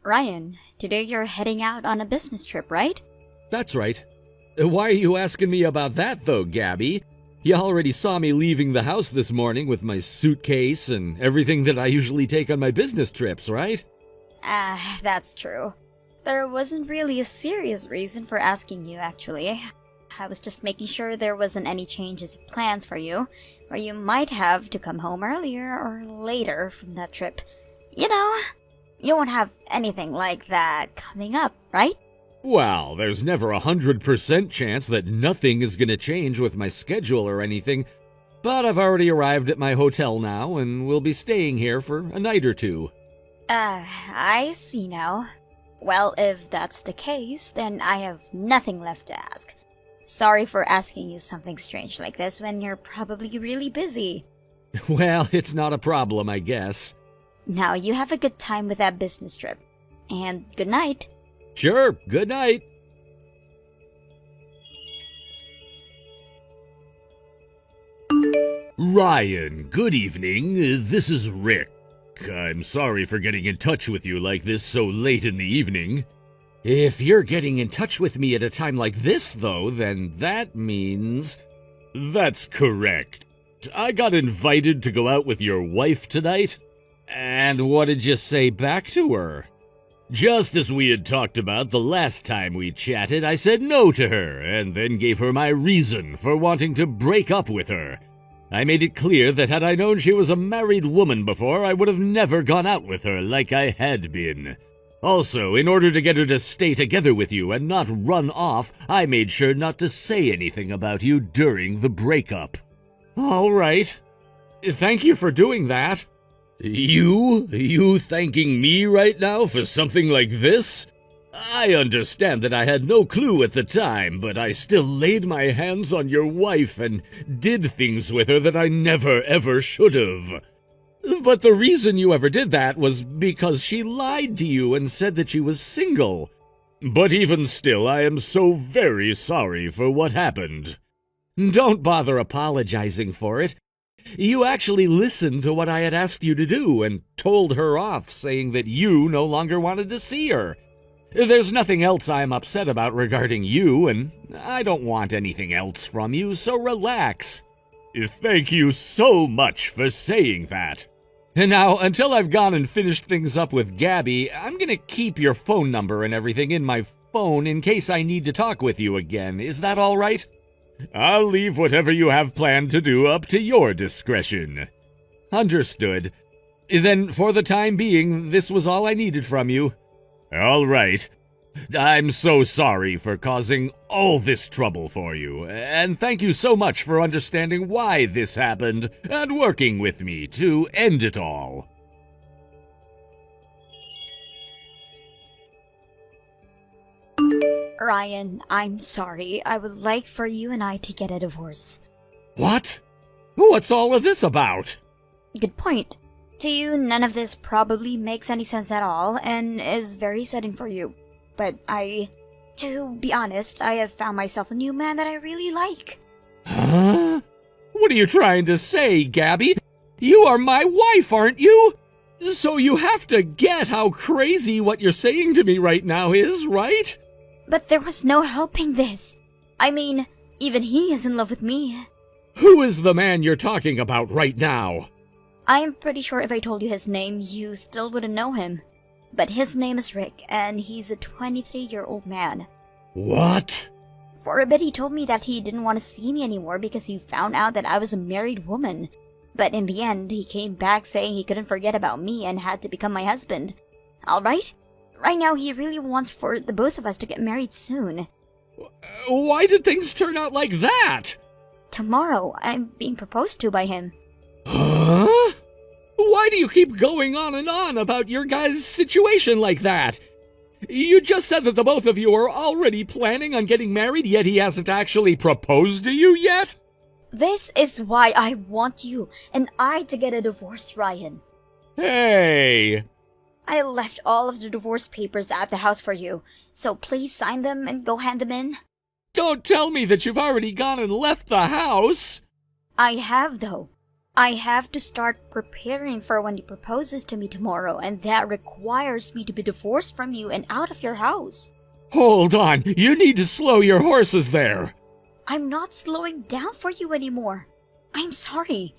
Ryan, today you're heading out on a business trip, right? That's right. Why are you asking me about that, though, Gabby? You already saw me leaving the house this morning with my suitcase and everything that I usually take on my business trips, right? That's true. There wasn't really a serious reason for asking you, actually. I was just making sure there wasn't any changes of plans for you, or you might have to come home earlier or later from that trip. You know, you won't have anything like that coming up, right? Well, there's never 100% chance that nothing is gonna change with my schedule or anything, but I've already arrived at my hotel now and will be staying here for a night or two. I see now. Well, if that's the case, then I have nothing left to ask. Sorry for asking you something strange like this when you're probably really busy. Well, it's not a problem, I guess. Now you have a good time with that business trip. And good night. Sure, good night. Ryan, good evening. This is Rick. I'm sorry for getting in touch with you like this so late in the evening. If you're getting in touch with me at a time like this, though, then that means... That's correct. I got invited to go out with your wife tonight. And what did you say back to her? Just as we had talked about the last time we chatted, I said no to her, and then gave her my reason for wanting to break up with her. I made it clear that had I known she was a married woman before, I would have never gone out with her like I had been. Also, in order to get her to stay together with you and not run off, I made sure not to say anything about you during the breakup. All right. Thank you for doing that. You thanking me right now for something like this? I understand that I had no clue at the time, but I still laid my hands on your wife and did things with her that I never ever should have. But the reason you ever did that was because she lied to you and said that she was single. But even still, I am so very sorry for what happened. Don't bother apologizing for it. You actually listened to what I had asked you to do and told her off, saying that you no longer wanted to see her. There's nothing else I'm upset about regarding you, and I don't want anything else from you, so relax. Thank you so much for saying that. And now, until I've gone and finished things up with Gabby, I'm gonna keep your phone number and everything in my phone in case I need to talk with you again. Is that all right? I'll leave whatever you have planned to do up to your discretion. Understood. Then, for the time being, this was all I needed from you. All right. I'm so sorry for causing all this trouble for you, and thank you so much for understanding why this happened and working with me to end it all. Ryan, I'm sorry. I would like for you and I to get a divorce. What? What's all of this about? Good point. To you, none of this probably makes any sense at all and is very sudden for you. But to be honest, I have found myself a new man that I really like. Huh? What are you trying to say, Gabby? You are my wife, aren't you? So you have to get how crazy what you're saying to me right now is, right? But there was no helping this. I mean, even he is in love with me. Who is the man you're talking about right now? I'm pretty sure if I told you his name, you still wouldn't know him. But his name is Rick, and he's a 23-year-old man. What? For a bit he told me that he didn't want to see me anymore because he found out that I was a married woman. But in the end, he came back saying he couldn't forget about me and had to become my husband. Alright? Right now, he really wants for the both of us to get married soon. Why did things turn out like that? Tomorrow, I'm being proposed to by him. Huh? Why do you keep going on and on about your guys' situation like that? You just said that the both of you are already planning on getting married, yet he hasn't actually proposed to you yet? This is why I want you and I to get a divorce, Ryan. Hey! I left all of the divorce papers at the house for you, so please sign them and go hand them in. Don't tell me that you've already gone and left the house! I have, though. I have to start preparing for when he proposes to me tomorrow, and that requires me to be divorced from you and out of your house. Hold on, you need to slow your horses there. I'm not slowing down for you anymore. I'm sorry.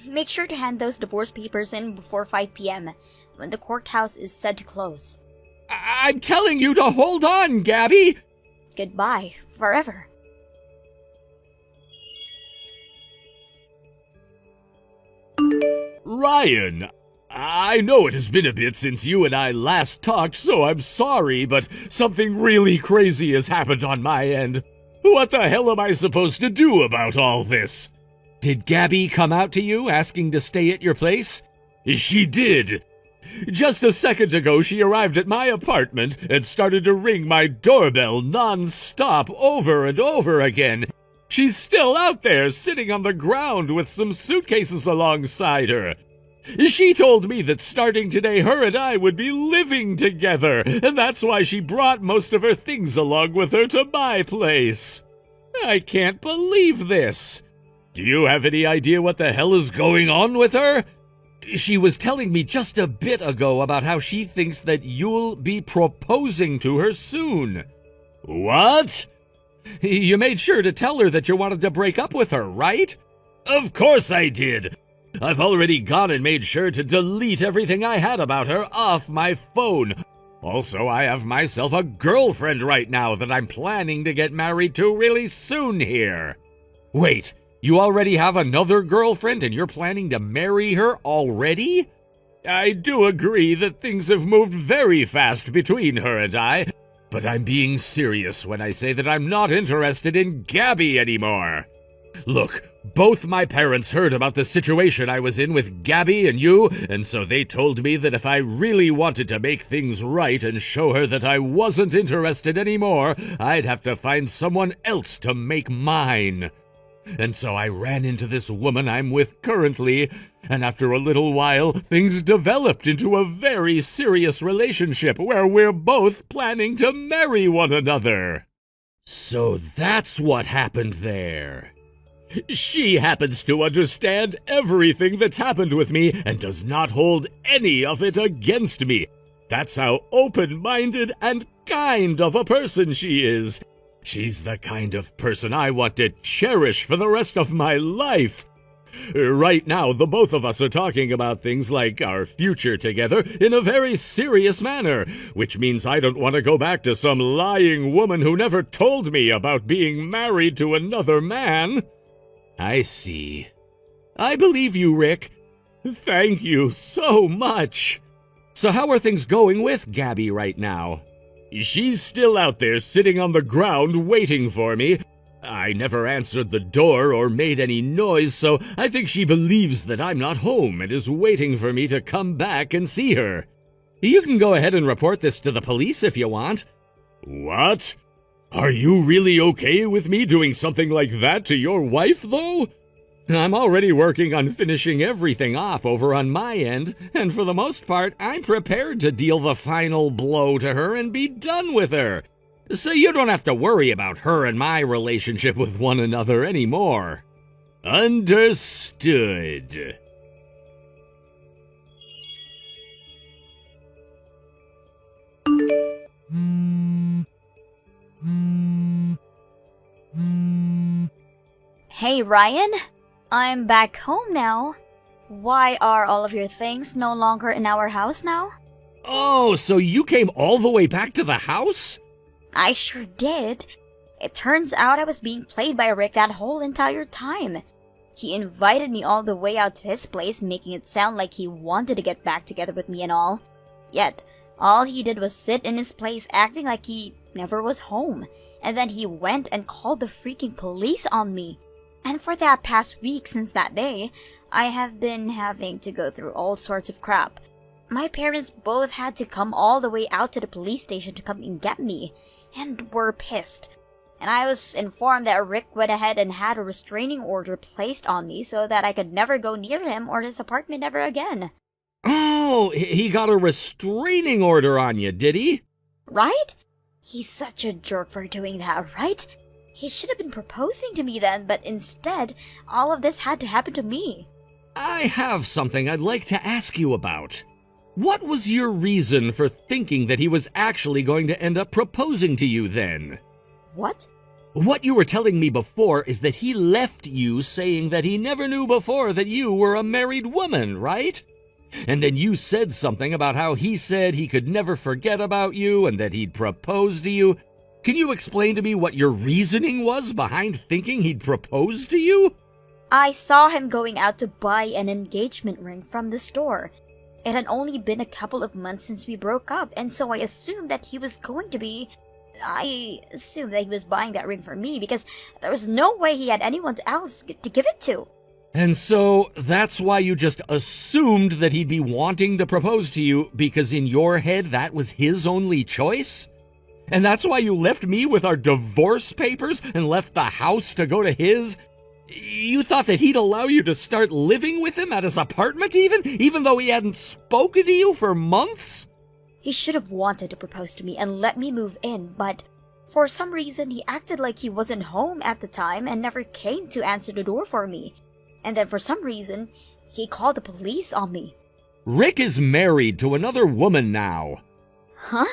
Make sure to hand those divorce papers in before 5 p.m. when the courthouse is said to close. I'm telling you to hold on, Gabby! Goodbye, forever. Ryan, I know it has been a bit since you and I last talked, so I'm sorry, but something really crazy has happened on my end. What the hell am I supposed to do about all this? Did Gabby come out to you asking to stay at your place? She did. Just a second ago, she arrived at my apartment and started to ring my doorbell non-stop over and over again. She's still out there, sitting on the ground with some suitcases alongside her. She told me that starting today, her and I would be living together, and that's why she brought most of her things along with her to my place. I can't believe this. Do you have any idea what the hell is going on with her? She was telling me just a bit ago about how she thinks that you'll be proposing to her soon. What? You made sure to tell her that you wanted to break up with her, right? Of course I did. I've already gone and made sure to delete everything I had about her off my phone. Also, I have myself a girlfriend right now that I'm planning to get married to really soon here. Wait, you already have another girlfriend and you're planning to marry her already? I do agree that things have moved very fast between her and I, but I'm being serious when I say that I'm not interested in Gabby anymore. Look, both my parents heard about the situation I was in with Gabby and you, and so they told me that if I really wanted to make things right and show her that I wasn't interested anymore, I'd have to find someone else to make mine. And so I ran into this woman I'm with currently, and after a little while, things developed into a very serious relationship where we're both planning to marry one another. So that's what happened there. She happens to understand everything that's happened with me and does not hold any of it against me. That's how open-minded and kind of a person she is. She's the kind of person I want to cherish for the rest of my life. Right now, the both of us are talking about things like our future together in a very serious manner, which means I don't want to go back to some lying woman who never told me about being married to another man. I see. I believe you, Rick. Thank you so much. So how are things going with Gabby right now? She's still out there sitting on the ground waiting for me. I never answered the door or made any noise, so I think she believes that I'm not home and is waiting for me to come back and see her. You can go ahead and report this to the police if you want. What? Are you really okay with me doing something like that to your wife, though? I'm already working on finishing everything off over on my end, and for the most part, I'm prepared to deal the final blow to her and be done with her. So you don't have to worry about her and my relationship with one another anymore. Understood. Hey, Ryan? I'm back home now. Why are all of your things no longer in our house now? Oh, so you came all the way back to the house? I sure did. It turns out I was being played by Rick that whole entire time. He invited me all the way out to his place, making it sound like he wanted to get back together with me and all. Yet, all he did was sit in his place acting like he never was home. And then he went and called the freaking police on me. And for that past week since that day, I have been having to go through all sorts of crap. My parents both had to come all the way out to the police station to come and get me, and were pissed. And I was informed that Rick went ahead and had a restraining order placed on me so that I could never go near him or his apartment ever again. Oh, he got a restraining order on you, did he? Right? He's such a jerk for doing that, right? He should have been proposing to me then, but instead, all of this had to happen to me. I have something I'd like to ask you about. What was your reason for thinking that he was actually going to end up proposing to you then? What? What you were telling me before is that he left you saying that he never knew before that you were a married woman, right? And then you said something about how he said he could never forget about you and that he'd propose to you. Can you explain to me what your reasoning was behind thinking he'd propose to you? I saw him going out to buy an engagement ring from the store. It had only been a couple of months since we broke up, and so I assumed that he was buying that ring for me because there was no way he had anyone else to give it to. And so that's why you just assumed that he'd be wanting to propose to you because in your head that was his only choice? And that's why you left me with our divorce papers and left the house to go to his? You thought that he'd allow you to start living with him at his apartment even though he hadn't spoken to you for months? He should have wanted to propose to me and let me move in, but for some reason he acted like he wasn't home at the time and never came to answer the door for me. And then for some reason, he called the police on me. Rick is married to another woman now. Huh?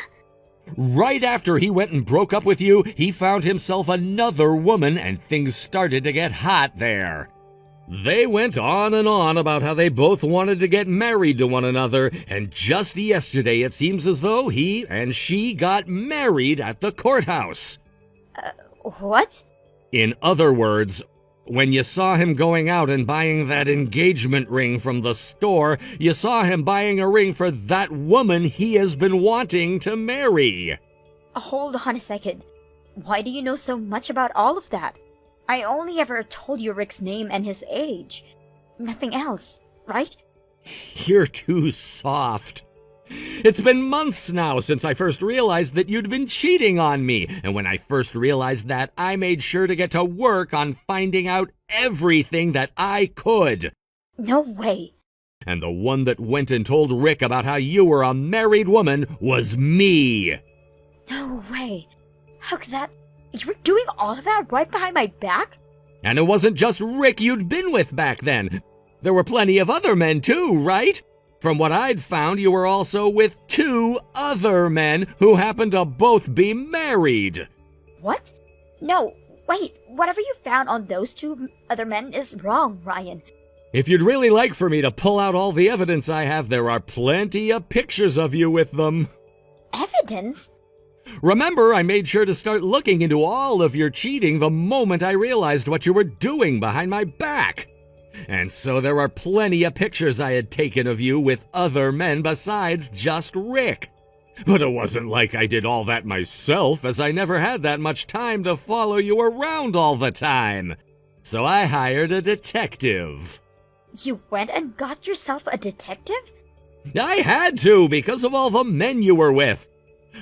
Right after he went and broke up with you, he found himself another woman and things started to get hot there. They went on and on about how they both wanted to get married to one another, and just yesterday it seems as though he and she got married at the courthouse. What? In other words, when you saw him going out and buying that engagement ring from the store, you saw him buying a ring for that woman he has been wanting to marry. Hold on a second. Why do you know so much about all of that? I only ever told you Rick's name and his age. Nothing else, right? You're too soft. It's been months now since I first realized that you'd been cheating on me, and when I first realized that, I made sure to get to work on finding out everything that I could. No way. And the one that went and told Rick about how you were a married woman was me. No way. How could that... You were doing all of that right behind my back? And it wasn't just Rick you'd been with back then. There were plenty of other men too, right? From what I'd found, you were also with 2 other men who happened to both be married. What? No, wait, whatever you found on those 2 other men is wrong, Ryan. If you'd really like for me to pull out all the evidence I have, there are plenty of pictures of you with them. Evidence? Remember, I made sure to start looking into all of your cheating the moment I realized what you were doing behind my back. And so there are plenty of pictures I had taken of you with other men besides just Rick. But it wasn't like I did all that myself, as I never had that much time to follow you around all the time. So I hired a detective. You went and got yourself a detective? I had to, because of all the men you were with.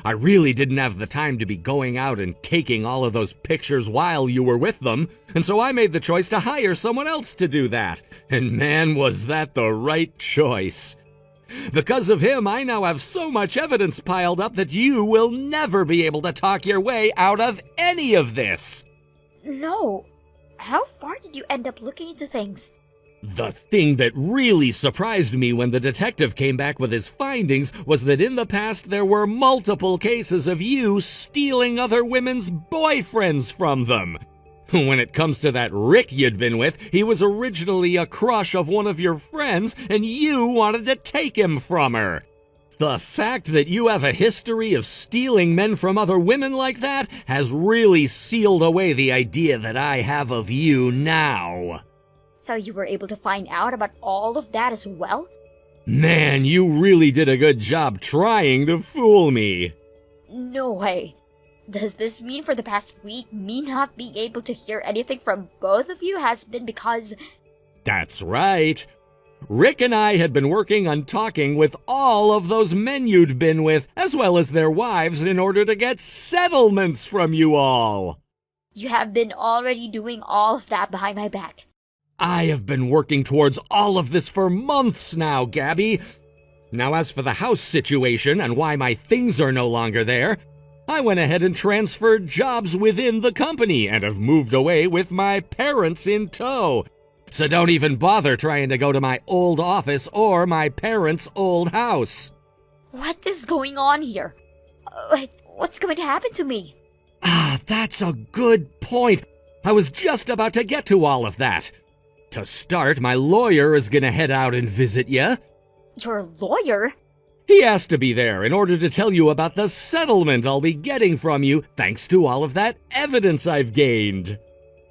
I really didn't have the time to be going out and taking all of those pictures while you were with them, and so I made the choice to hire someone else to do that. And man, was that the right choice. Because of him, I now have so much evidence piled up that you will never be able to talk your way out of any of this. No. How far did you end up looking into things? The thing that really surprised me when the detective came back with his findings was that in the past there were multiple cases of you stealing other women's boyfriends from them. When it comes to that Rick you'd been with, he was originally a crush of one of your friends, and you wanted to take him from her. The fact that you have a history of stealing men from other women like that has really sealed away the idea that I have of you now. So you were able to find out about all of that as well? Man, you really did a good job trying to fool me. No way. Does this mean for the past week, me not being able to hear anything from both of you has been because... That's right. Rick and I had been working on talking with all of those men you'd been with, as well as their wives, in order to get settlements from you all. You have been already doing all of that behind my back. I have been working towards all of this for months now, Gabby. Now, as for the house situation and why my things are no longer there, I went ahead and transferred jobs within the company and have moved away with my parents in tow. So don't even bother trying to go to my old office or my parents' old house. What is going on here? What's going to happen to me? Ah, that's a good point. I was just about to get to all of that. To start, my lawyer is gonna head out and visit ya. Your lawyer? He has to be there in order to tell you about the settlement I'll be getting from you thanks to all of that evidence I've gained.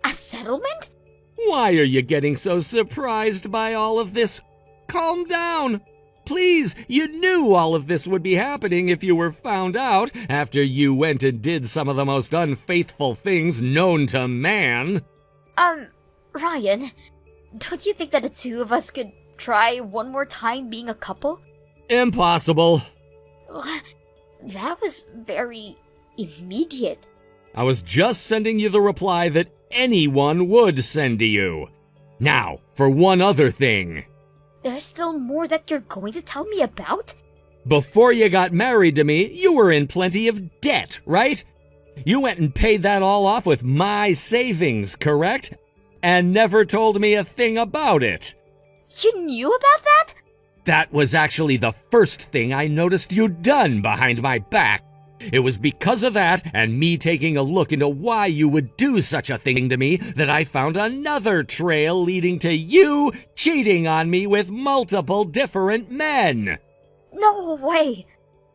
A settlement? Why are you getting so surprised by all of this? Calm down. Please, you knew all of this would be happening if you were found out after you went and did some of the most unfaithful things known to man. Ryan, don't you think that the two of us could try one more time being a couple? Impossible. That was very immediate. I was just sending you the reply that anyone would send to you. Now, for one other thing. There's still more that you're going to tell me about? Before you got married to me, you were in plenty of debt, right? You went and paid that all off with my savings, correct? And never told me a thing about it. You knew about that? That was actually the first thing I noticed you'd done behind my back. It was because of that and me taking a look into why you would do such a thing to me that I found another trail leading to you cheating on me with multiple different men. No way.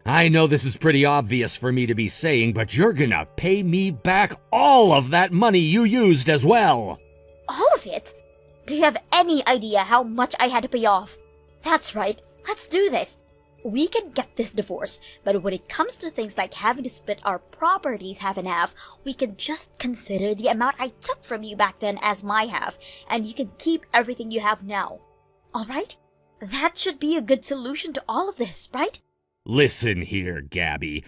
I know this is pretty obvious for me to be saying, but you're gonna pay me back all of that money you used as well. All of it? Do you have any idea how much I had to pay off? That's right, let's do this. We can get this divorce, but when it comes to things like having to split our properties half and half, we can just consider the amount I took from you back then as my half, and you can keep everything you have now. Alright? That should be a good solution to all of this, right? Listen here, Gabby.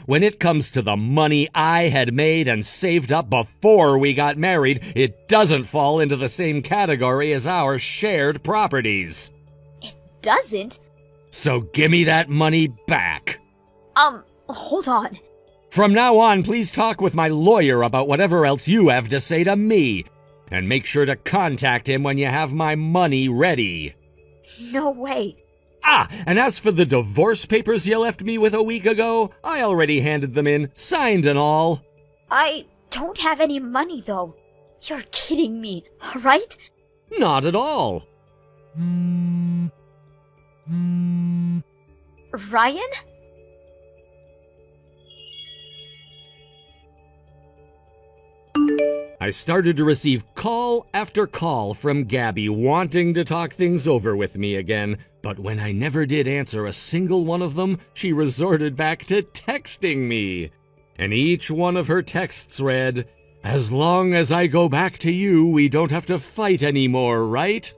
When it comes to the money I had made and saved up before we got married, it doesn't fall into the same category as our shared properties. It doesn't? So give me that money back. Hold on. From now on, please talk with my lawyer about whatever else you have to say to me. And make sure to contact him when you have my money ready. No way. Ah, and as for the divorce papers you left me with a week ago, I already handed them in, signed and all. I don't have any money, though. You're kidding me, right? Not at all. Ryan? I started to receive call after call from Gabby wanting to talk things over with me again, but when I never did answer a single one of them, she resorted back to texting me. And each one of her texts read, "As long as I go back to you, we don't have to fight anymore, right?"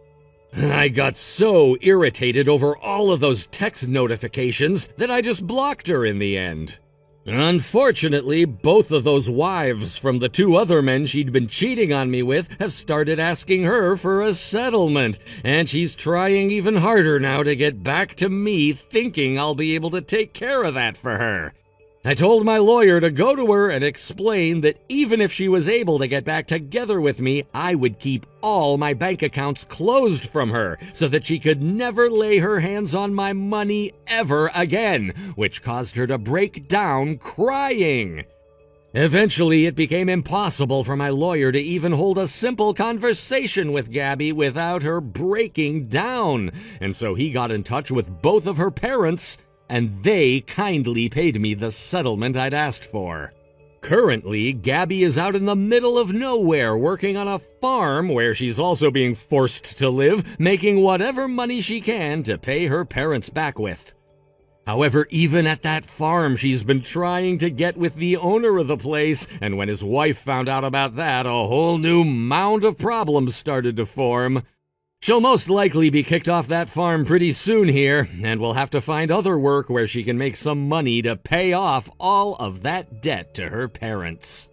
I got so irritated over all of those text notifications that I just blocked her in the end. Unfortunately, both of those wives from the two other men she'd been cheating on me with have started asking her for a settlement, and she's trying even harder now to get back to me, thinking I'll be able to take care of that for her. I told my lawyer to go to her and explain that even if she was able to get back together with me, I would keep all my bank accounts closed from her so that she could never lay her hands on my money ever again, which caused her to break down crying. Eventually, it became impossible for my lawyer to even hold a simple conversation with Gabby without her breaking down, and so he got in touch with both of her parents, and they kindly paid me the settlement I'd asked for. Currently, Gabby is out in the middle of nowhere working on a farm where she's also being forced to live, making whatever money she can to pay her parents back with. However, even at that farm, she's been trying to get with the owner of the place, and when his wife found out about that, a whole new mound of problems started to form. She'll most likely be kicked off that farm pretty soon here, and will have to find other work where she can make some money to pay off all of that debt to her parents.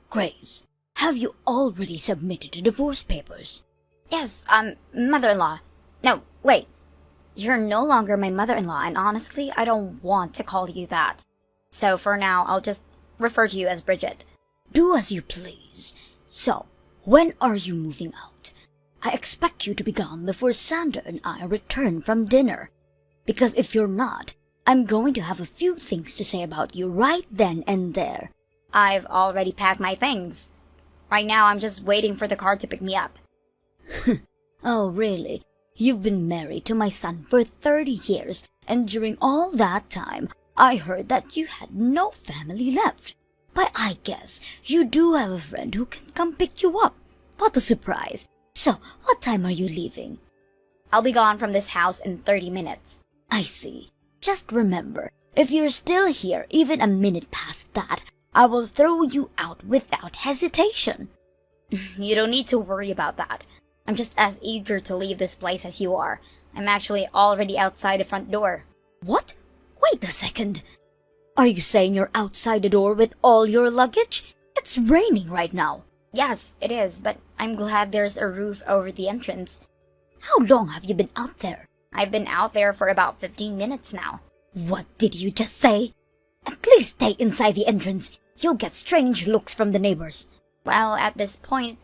Grace, have you already submitted the divorce papers? Yes, mother-in-law. No, wait. You're no longer my mother-in-law, and honestly, I don't want to call you that. So for now, I'll just refer to you as Bridget. Do as you please. So, When are you moving out? I expect you to be gone before Sandra and I return from dinner. Because if you're not, I'm going to have a few things to say about you right then and there. I've already packed my things. Right now, I'm just waiting for the car to pick me up. Oh, really? You've been married to my son for 30 years, and during all that time, I heard that you had no family left. But I guess you do have a friend who can come pick you up. What a surprise. So, what time are you leaving? I'll be gone from this house in 30 minutes. I see. Just remember, if you're still here even a minute past that, I will throw you out without hesitation. You don't need to worry about that. I'm just as eager to leave this place as you are. I'm actually already outside the front door. What? Wait a second. Are you saying you're outside the door with all your luggage? It's raining right now. Yes, it is, but I'm glad there's a roof over the entrance. How long have you been out there? I've been out there for about 15 minutes now. What did you just say? At least stay inside the entrance. You'll get strange looks from the neighbors. Well, at this point,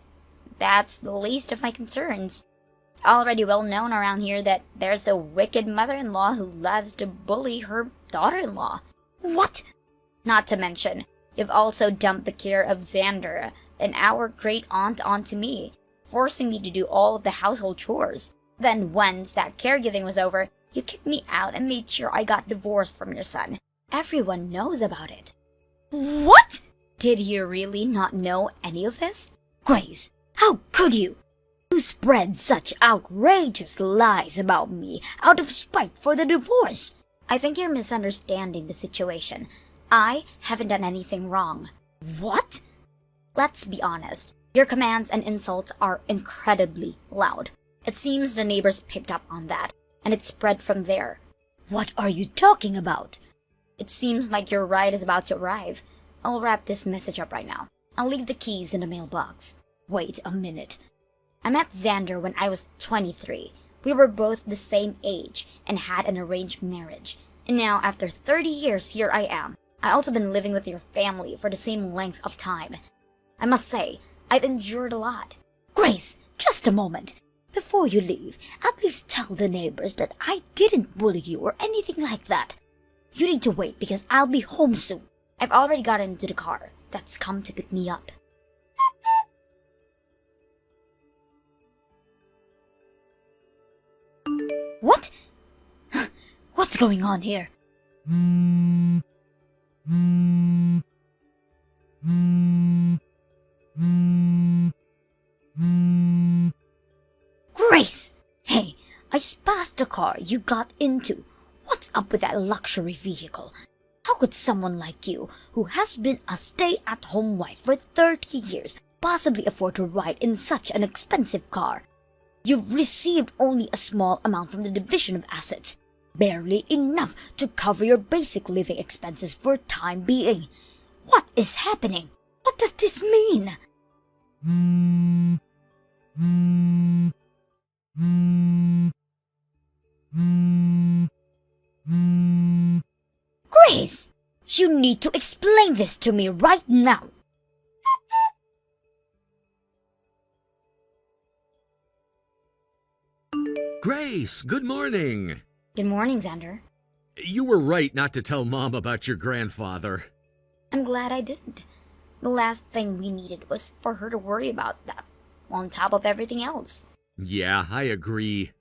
that's the least of my concerns. It's already well known around here that there's a wicked mother-in-law who loves to bully her daughter-in-law. What? Not to mention, you've also dumped the care of Xander and our great-aunt onto me, forcing me to do all of the household chores. Then once that caregiving was over, you kicked me out and made sure I got divorced from your son. Everyone knows about it. What? Did you really not know any of this? Grace, how could you? You spread such outrageous lies about me out of spite for the divorce. I think you're misunderstanding the situation. I haven't done anything wrong. What? Let's be honest. Your commands and insults are incredibly loud. It seems the neighbors picked up on that, and it spread from there. What are you talking about? It seems like your ride is about to arrive. I'll wrap this message up right now. I'll leave the keys in the mailbox. Wait a minute. I met Xander when I was 23. We were both the same age and had an arranged marriage. And now, after 30 years, here I am. I've also been living with your family for the same length of time. I must say, I've endured a lot. Grace, just a moment. Before you leave, at least tell the neighbors that I didn't bully you or anything like that. You need to wait because I'll be home soon. I've already gotten into the car that's come to pick me up. What? What's going on here? Grace! Hey, I just passed the car you got into. What's up with that luxury vehicle? How could someone like you, who has been a stay-at-home wife for 30 years, possibly afford to ride in such an expensive car? You've received only a small amount from the division of assets, barely enough to cover your basic living expenses for time being. What is happening? What does this mean? Grace, you need to explain this to me right now. Grace, good morning. Good morning, Xander. You were right not to tell Mom about your grandfather. I'm glad I didn't. The last thing we needed was for her to worry about that, on top of everything else. Yeah, I agree.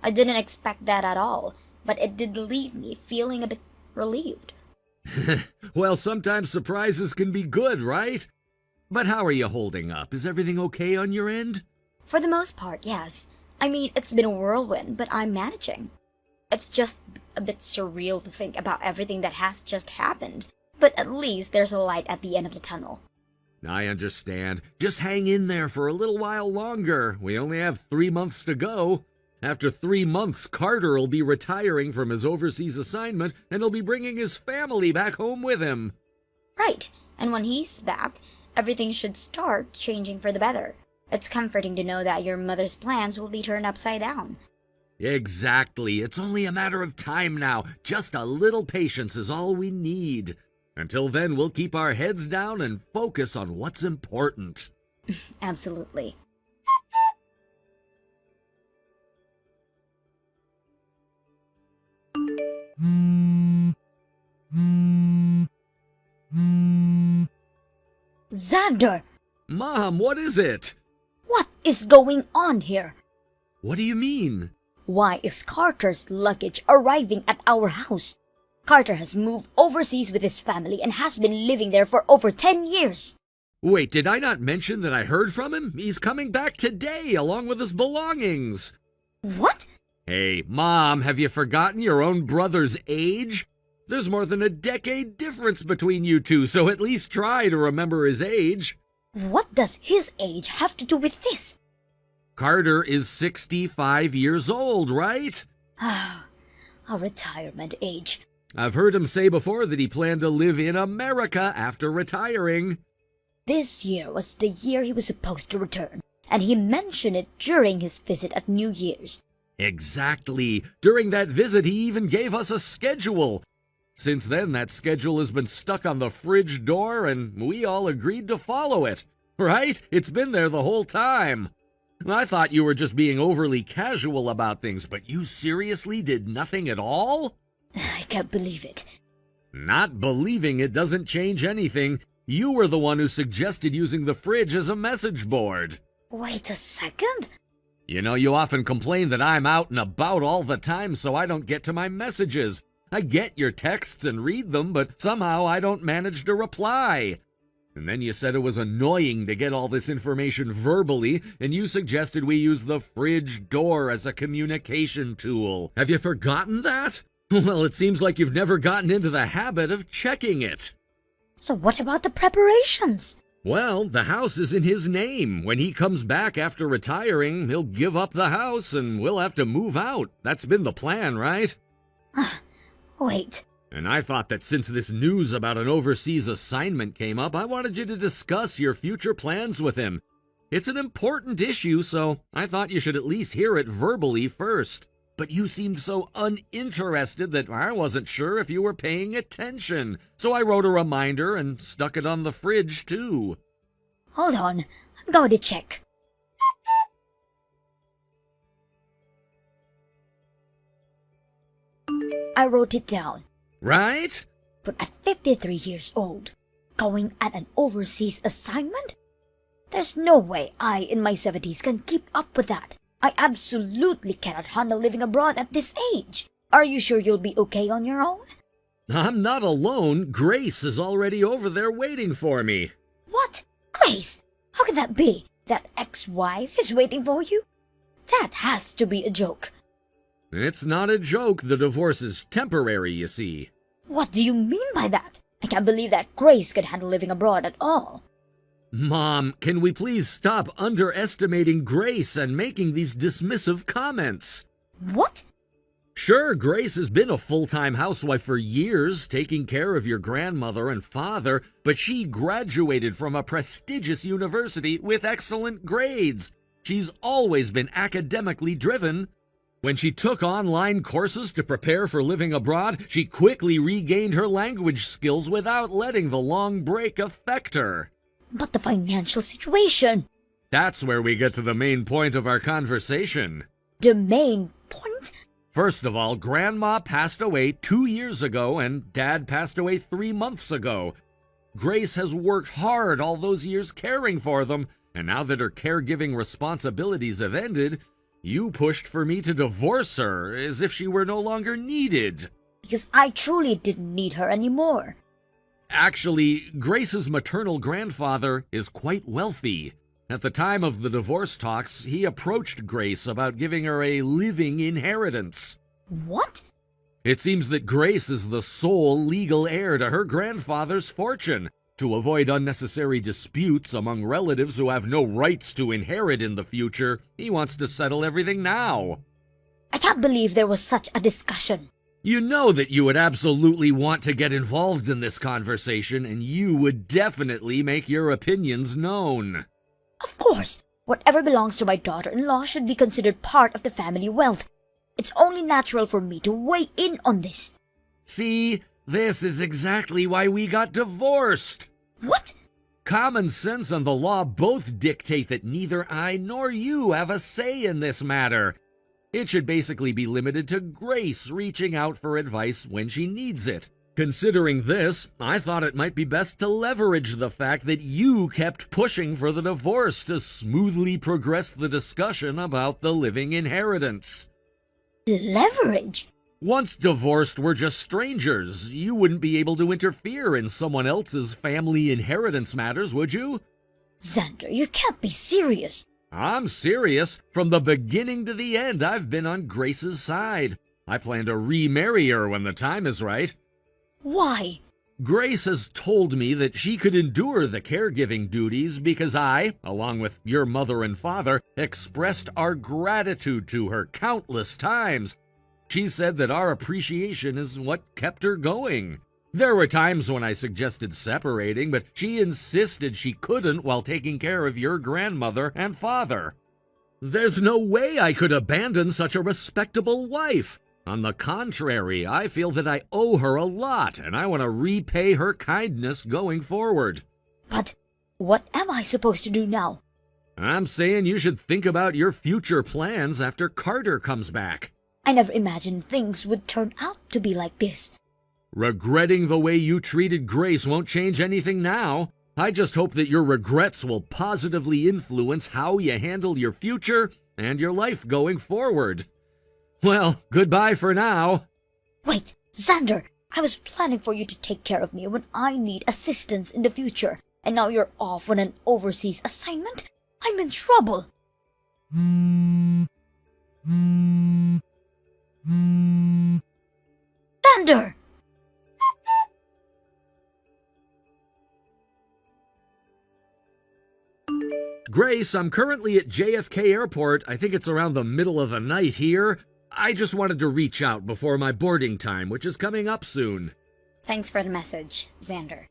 I didn't expect that at all, but it did leave me feeling a bit relieved. Well, sometimes surprises can be good, right? But how are you holding up? Is everything okay on your end? For the most part, yes. I mean, it's been a whirlwind, but I'm managing. It's just a bit surreal to think about everything that has just happened. But at least there's a light at the end of the tunnel. I understand. Just hang in there for a little while longer. We only have 3 months to go. After 3 months, Carter will be retiring from his overseas assignment, and he'll be bringing his family back home with him. Right, and when he's back, everything should start changing for the better. It's comforting to know that your mother's plans will be turned upside down. Exactly. It's only a matter of time now. Just a little patience is all we need. Until then, we'll keep our heads down and focus on what's important. Absolutely. Xander, Mom, what is it? what is going on here? What do you mean? Why is Carter's luggage arriving at our house? Carter has moved overseas with his family and has been living there for over 10 years. Wait, did I not mention that I heard from him? He's coming back today, along with his belongings. What? Hey, Mom, have you forgotten your own brother's age? There's more than a decade difference between you two, so at least try to remember his age. What does his age have to do with this? Carter is 65 years old, right? A retirement age. I've heard him say before that he planned to live in America after retiring. This year was the year he was supposed to return, and he mentioned it during his visit at New Year's. Exactly. During that visit, he even gave us a schedule. Since then, that schedule has been stuck on the fridge door, and we all agreed to follow it. Right? It's been there the whole time. I thought you were just being overly casual about things, but you seriously did nothing at all? I can't believe it. Not believing it doesn't change anything. You were the one who suggested using the fridge as a message board. Wait a second. You know, you often complain that I'm out and about all the time, so I don't get to my messages. I get your texts and read them, but somehow I don't manage to reply. And then you said it was annoying to get all this information verbally, and you suggested we use the fridge door as a communication tool. Have you forgotten that? Well, it seems like you've never gotten into the habit of checking it. So what about the preparations? Well, the house is in his name. When he comes back after retiring, he'll give up the house and we'll have to move out. That's been the plan, right? Wait. And I thought that since this news about an overseas assignment came up, I wanted you to discuss your future plans with him. It's an important issue, so I thought you should at least hear it verbally first. But you seemed so uninterested that I wasn't sure if you were paying attention. So I wrote a reminder and stuck it on the fridge, too. Hold on. I'm going to check. I wrote it down. Right? But at 53 years old, going at an overseas assignment? There's no way I, in my 70s, can keep up with that. I absolutely cannot handle living abroad at this age. Are you sure you'll be okay on your own? I'm not alone. Grace is already over there waiting for me. What? Grace? How can that be? That ex-wife is waiting for you? That has to be a joke. It's not a joke. The divorce is temporary, you see. What do you mean by that? I can't believe that Grace could handle living abroad at all. Mom, can we please stop underestimating Grace and making these dismissive comments? What? Sure, Grace has been a full-time housewife for years, taking care of your grandmother and father, but she graduated from a prestigious university with excellent grades. She's always been academically driven. When she took online courses to prepare for living abroad, she quickly regained her language skills without letting the long break affect her. But the financial situation. That's where we get to the main point of our conversation. The main point? First of all, Grandma passed away 2 years ago and Dad passed away 3 months ago. Grace has worked hard all those years caring for them, and now that her caregiving responsibilities have ended, you pushed for me to divorce her as if she were no longer needed. Because I truly didn't need her anymore. Actually, Grace's maternal grandfather is quite wealthy. At the time of the divorce talks, he approached Grace about giving her a living inheritance. What? It seems that Grace is the sole legal heir to her grandfather's fortune. To avoid unnecessary disputes among relatives who have no rights to inherit in the future, he wants to settle everything now. I can't believe there was such a discussion. You know that you would absolutely want to get involved in this conversation, and you would definitely make your opinions known. Of course, whatever belongs to my daughter-in-law should be considered part of the family wealth. It's only natural for me to weigh in on this. See, this is exactly why we got divorced. What? Common sense and the law both dictate that neither I nor you have a say in this matter. It should basically be limited to Grace reaching out for advice when she needs it. Considering this, I thought it might be best to leverage the fact that you kept pushing for the divorce to smoothly progress the discussion about the living inheritance. Leverage? Once divorced, we're just strangers. You wouldn't be able to interfere in someone else's family inheritance matters, would you? Xander, you can't be serious. I'm serious. From the beginning to the end, I've been on Grace's side. I plan to remarry her when the time is right. Why? Grace has told me that she could endure the caregiving duties because I, along with your mother and father, expressed our gratitude to her countless times. She said that our appreciation is what kept her going. There were times when I suggested separating, but she insisted she couldn't while taking care of your grandmother and father. There's no way I could abandon such a respectable wife. On the contrary, I feel that I owe her a lot, and I want to repay her kindness going forward. But what am I supposed to do now? I'm saying you should think about your future plans after Carter comes back. I never imagined things would turn out to be like this. Regretting the way you treated Grace won't change anything now. I just hope that your regrets will positively influence how you handle your future and your life going forward. Well, goodbye for now. Wait, Xander, I was planning for you to take care of me when I need assistance in the future, and now you're off on an overseas assignment? I'm in trouble. Xander! Grace, I'm currently at JFK Airport. I think it's around the middle of the night here. I just wanted to reach out before my boarding time, which is coming up soon. Thanks for the message, Xander.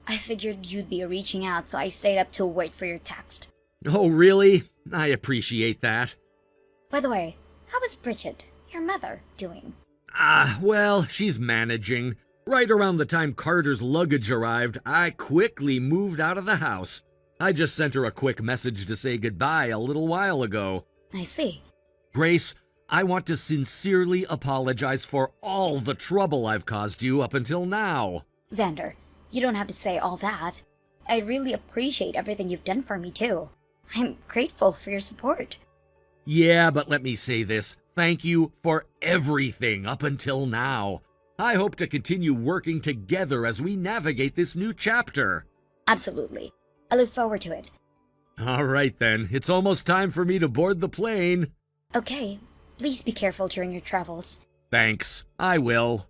I figured you'd be reaching out, so I stayed up to wait for your text. Oh, really? I appreciate that. By the way, how is Bridget, your mother, doing? Well, she's managing. Right around the time Carter's luggage arrived, I quickly moved out of the house. I just sent her a quick message to say goodbye a little while ago. I see. Grace, I want to sincerely apologize for all the trouble I've caused you up until now. Xander, you don't have to say all that. I really appreciate everything you've done for me, too. I'm grateful for your support. Yeah, but let me say this. Thank you for everything up until now. I hope to continue working together as we navigate this new chapter. Absolutely. I look forward to it. All right, then. It's almost time for me to board the plane. Okay. Please be careful during your travels. Thanks. I will.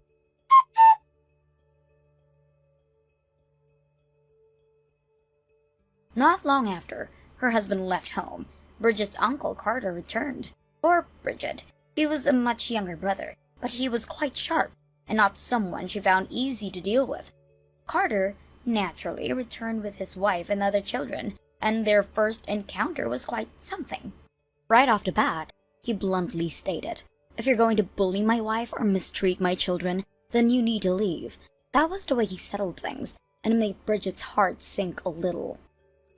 Not long after, her husband left home. Bridget's uncle Carter returned. Poor Bridget. He was a much younger brother, but he was quite sharp, and not someone she found easy to deal with. Carter naturally returned with his wife and other children, and their first encounter was quite something. Right off the bat, he bluntly stated, "If you're going to bully my wife or mistreat my children, then you need to leave." That was the way he settled things, and it made Bridget's heart sink a little.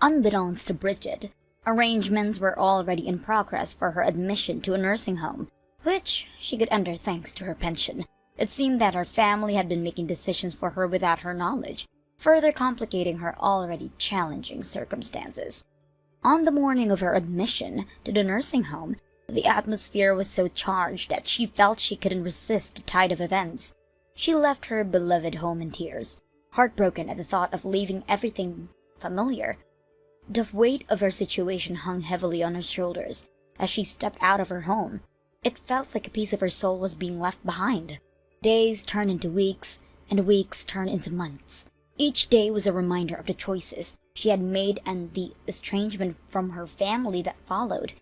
Unbeknownst to Bridget, arrangements were already in progress for her admission to a nursing home, which she could enter thanks to her pension. It seemed that her family had been making decisions for her without her knowledge, further complicating her already challenging circumstances. On the morning of her admission to the nursing home, the atmosphere was so charged that she felt she couldn't resist the tide of events. She left her beloved home in tears, heartbroken at the thought of leaving everything familiar. The weight of her situation hung heavily on her shoulders as she stepped out of her home. It felt like a piece of her soul was being left behind. Days turned into weeks, and weeks turned into months. Each day was a reminder of the choices she had made and the estrangement from her family that followed.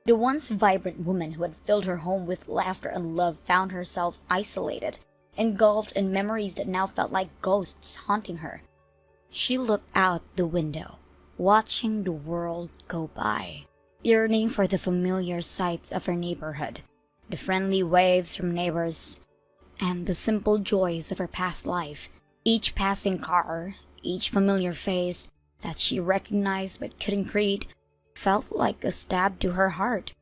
The once vibrant woman who had filled her home with laughter and love found herself isolated, engulfed in memories that now felt like ghosts haunting her. She looked out the window, watching the world go by, yearning for the familiar sights of her neighborhood, the friendly waves from neighbors, and the simple joys of her past life. Each passing car, each familiar face, that she recognized but couldn't create felt like a stab to her heart.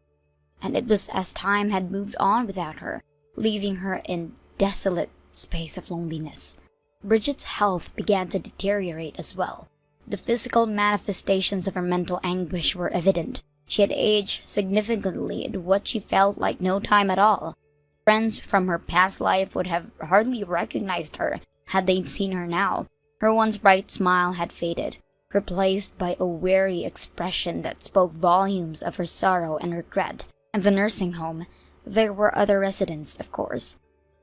And it was as time had moved on without her, leaving her in desolate space of loneliness. Bridget's health began to deteriorate as well. The physical manifestations of her mental anguish were evident. She had aged significantly in what she felt like no time at all. Friends from her past life would have hardly recognized her had they seen her now. Her once bright smile had faded, replaced by a weary expression that spoke volumes of her sorrow and regret. At the nursing home, there were other residents, of course.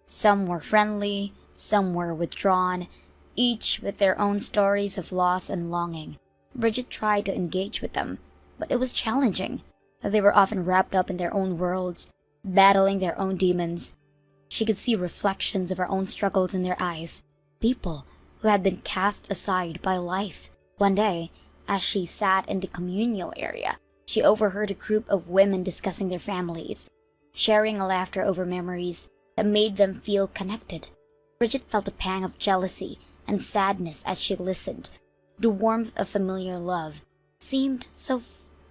Some were friendly, some were withdrawn, each with their own stories of loss and longing. Bridget tried to engage with them, but it was challenging. They were often wrapped up in their own worlds, battling their own demons. She could see reflections of her own struggles in their eyes, people who had been cast aside by life. One day, as she sat in the communal area, she overheard a group of women discussing their families, sharing a laughter over memories that made them feel connected. Bridget felt a pang of jealousy and sadness as she listened. The warmth of familiar love seemed so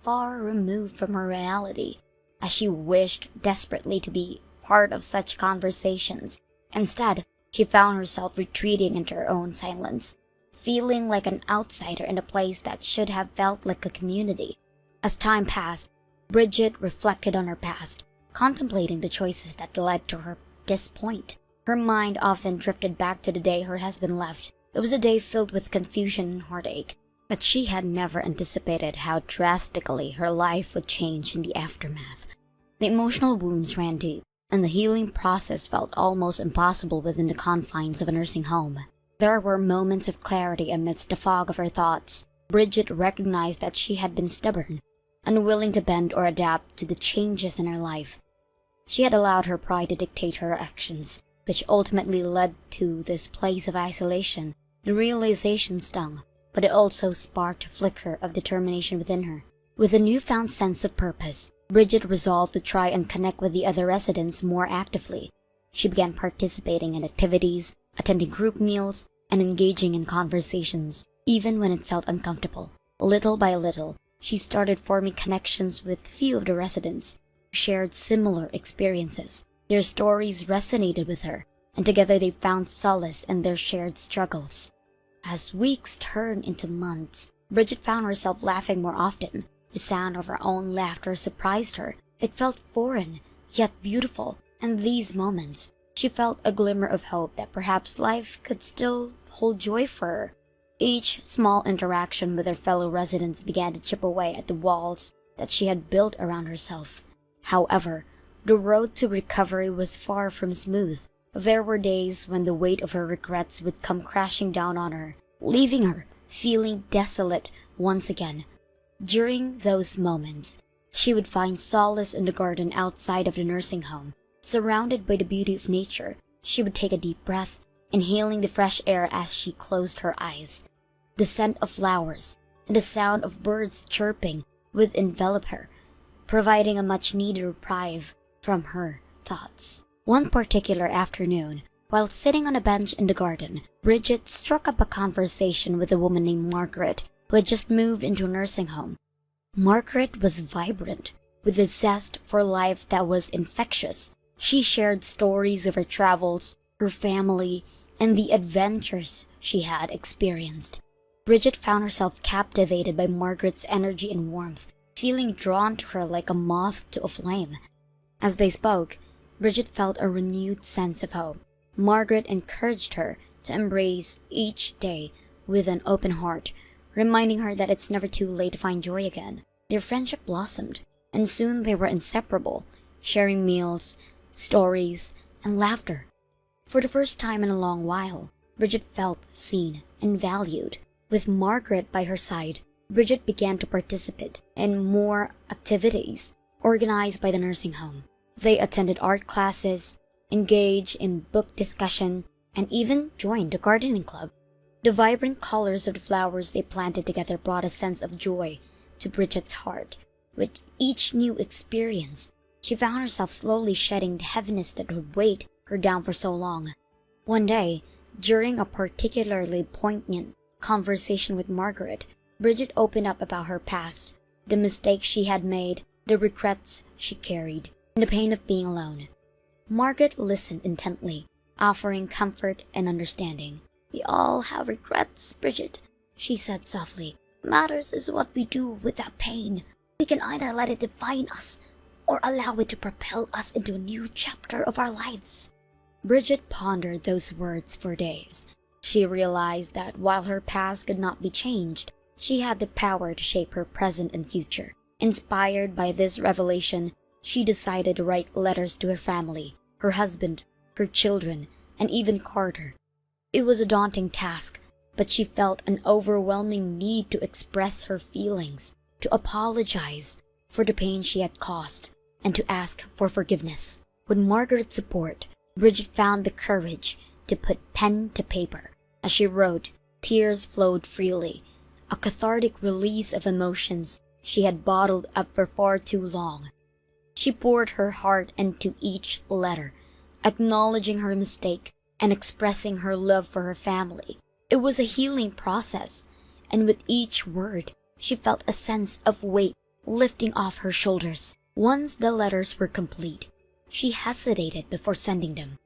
far removed from her reality, as she wished desperately to be part of such conversations. Instead, she found herself retreating into her own silence, feeling like an outsider in a place that should have felt like a community. As time passed, Bridget reflected on her past, contemplating the choices that led to her this point. Her mind often drifted back to the day her husband left. It was a day filled with confusion and heartache, but she had never anticipated how drastically her life would change in the aftermath. The emotional wounds ran deep, and the healing process felt almost impossible within the confines of a nursing home. There were moments of clarity amidst the fog of her thoughts. Bridget recognized that she had been stubborn, unwilling to bend or adapt to the changes in her life. She had allowed her pride to dictate her actions, which ultimately led to this place of isolation. The realization stung, but it also sparked a flicker of determination within her. With a newfound sense of purpose, Bridget resolved to try and connect with the other residents more actively. She began participating in activities, attending group meals, and engaging in conversations, even when it felt uncomfortable. Little by little, she started forming connections with few of the residents who shared similar experiences. Their stories resonated with her, and together they found solace in their shared struggles. As weeks turned into months, Bridget found herself laughing more often. The sound of her own laughter surprised her. It felt foreign, yet beautiful. In these moments, she felt a glimmer of hope that perhaps life could still hold joy for her. Each small interaction with her fellow residents began to chip away at the walls that she had built around herself. However, the road to recovery was far from smooth. There were days when the weight of her regrets would come crashing down on her, leaving her feeling desolate once again. During those moments, she would find solace in the garden outside of the nursing home. Surrounded by the beauty of nature, she would take a deep breath, inhaling the fresh air as she closed her eyes. The scent of flowers and the sound of birds chirping would envelop her, providing a much-needed reprieve from her thoughts. One particular afternoon, while sitting on a bench in the garden, Bridget struck up a conversation with a woman named Margaret, who had just moved into a nursing home. Margaret was vibrant, with a zest for life that was infectious. She shared stories of her travels, her family, and the adventures she had experienced. Bridget found herself captivated by Margaret's energy and warmth, feeling drawn to her like a moth to a flame. As they spoke, Bridget felt a renewed sense of hope. Margaret encouraged her to embrace each day with an open heart, reminding her that it's never too late to find joy again. Their friendship blossomed, and soon they were inseparable, sharing meals, stories, and laughter. For the first time in a long while, Bridget felt seen and valued. With Margaret by her side, Bridget began to participate in more activities organized by the nursing home. They attended art classes, engaged in book discussion, and even joined the gardening club. The vibrant colors of the flowers they planted together brought a sense of joy to Bridget's heart. With each new experience, she found herself slowly shedding the heaviness that would weigh her down for so long. One day, during a particularly poignant conversation with Margaret, Bridget opened up about her past, the mistakes she had made, the regrets she carried, and the pain of being alone. Margaret listened intently, offering comfort and understanding. "We all have regrets, Bridget," she said softly. "Matters is what we do with that pain. We can either let it define us or allow it to propel us into a new chapter of our lives." Bridget pondered those words for days. She realized that while her past could not be changed, she had the power to shape her present and future. Inspired by this revelation, she decided to write letters to her family, her husband, her children, and even Carter. It was a daunting task, but she felt an overwhelming need to express her feelings, to apologize for the pain she had caused, and to ask for forgiveness. With Margaret's support, Bridget found the courage to put pen to paper. As she wrote, tears flowed freely, a cathartic release of emotions she had bottled up for far too long. She poured her heart into each letter, acknowledging her mistake and expressing her love for her family. It was a healing process, and with each word, she felt a sense of weight lifting off her shoulders. Once the letters were complete, she hesitated before sending them.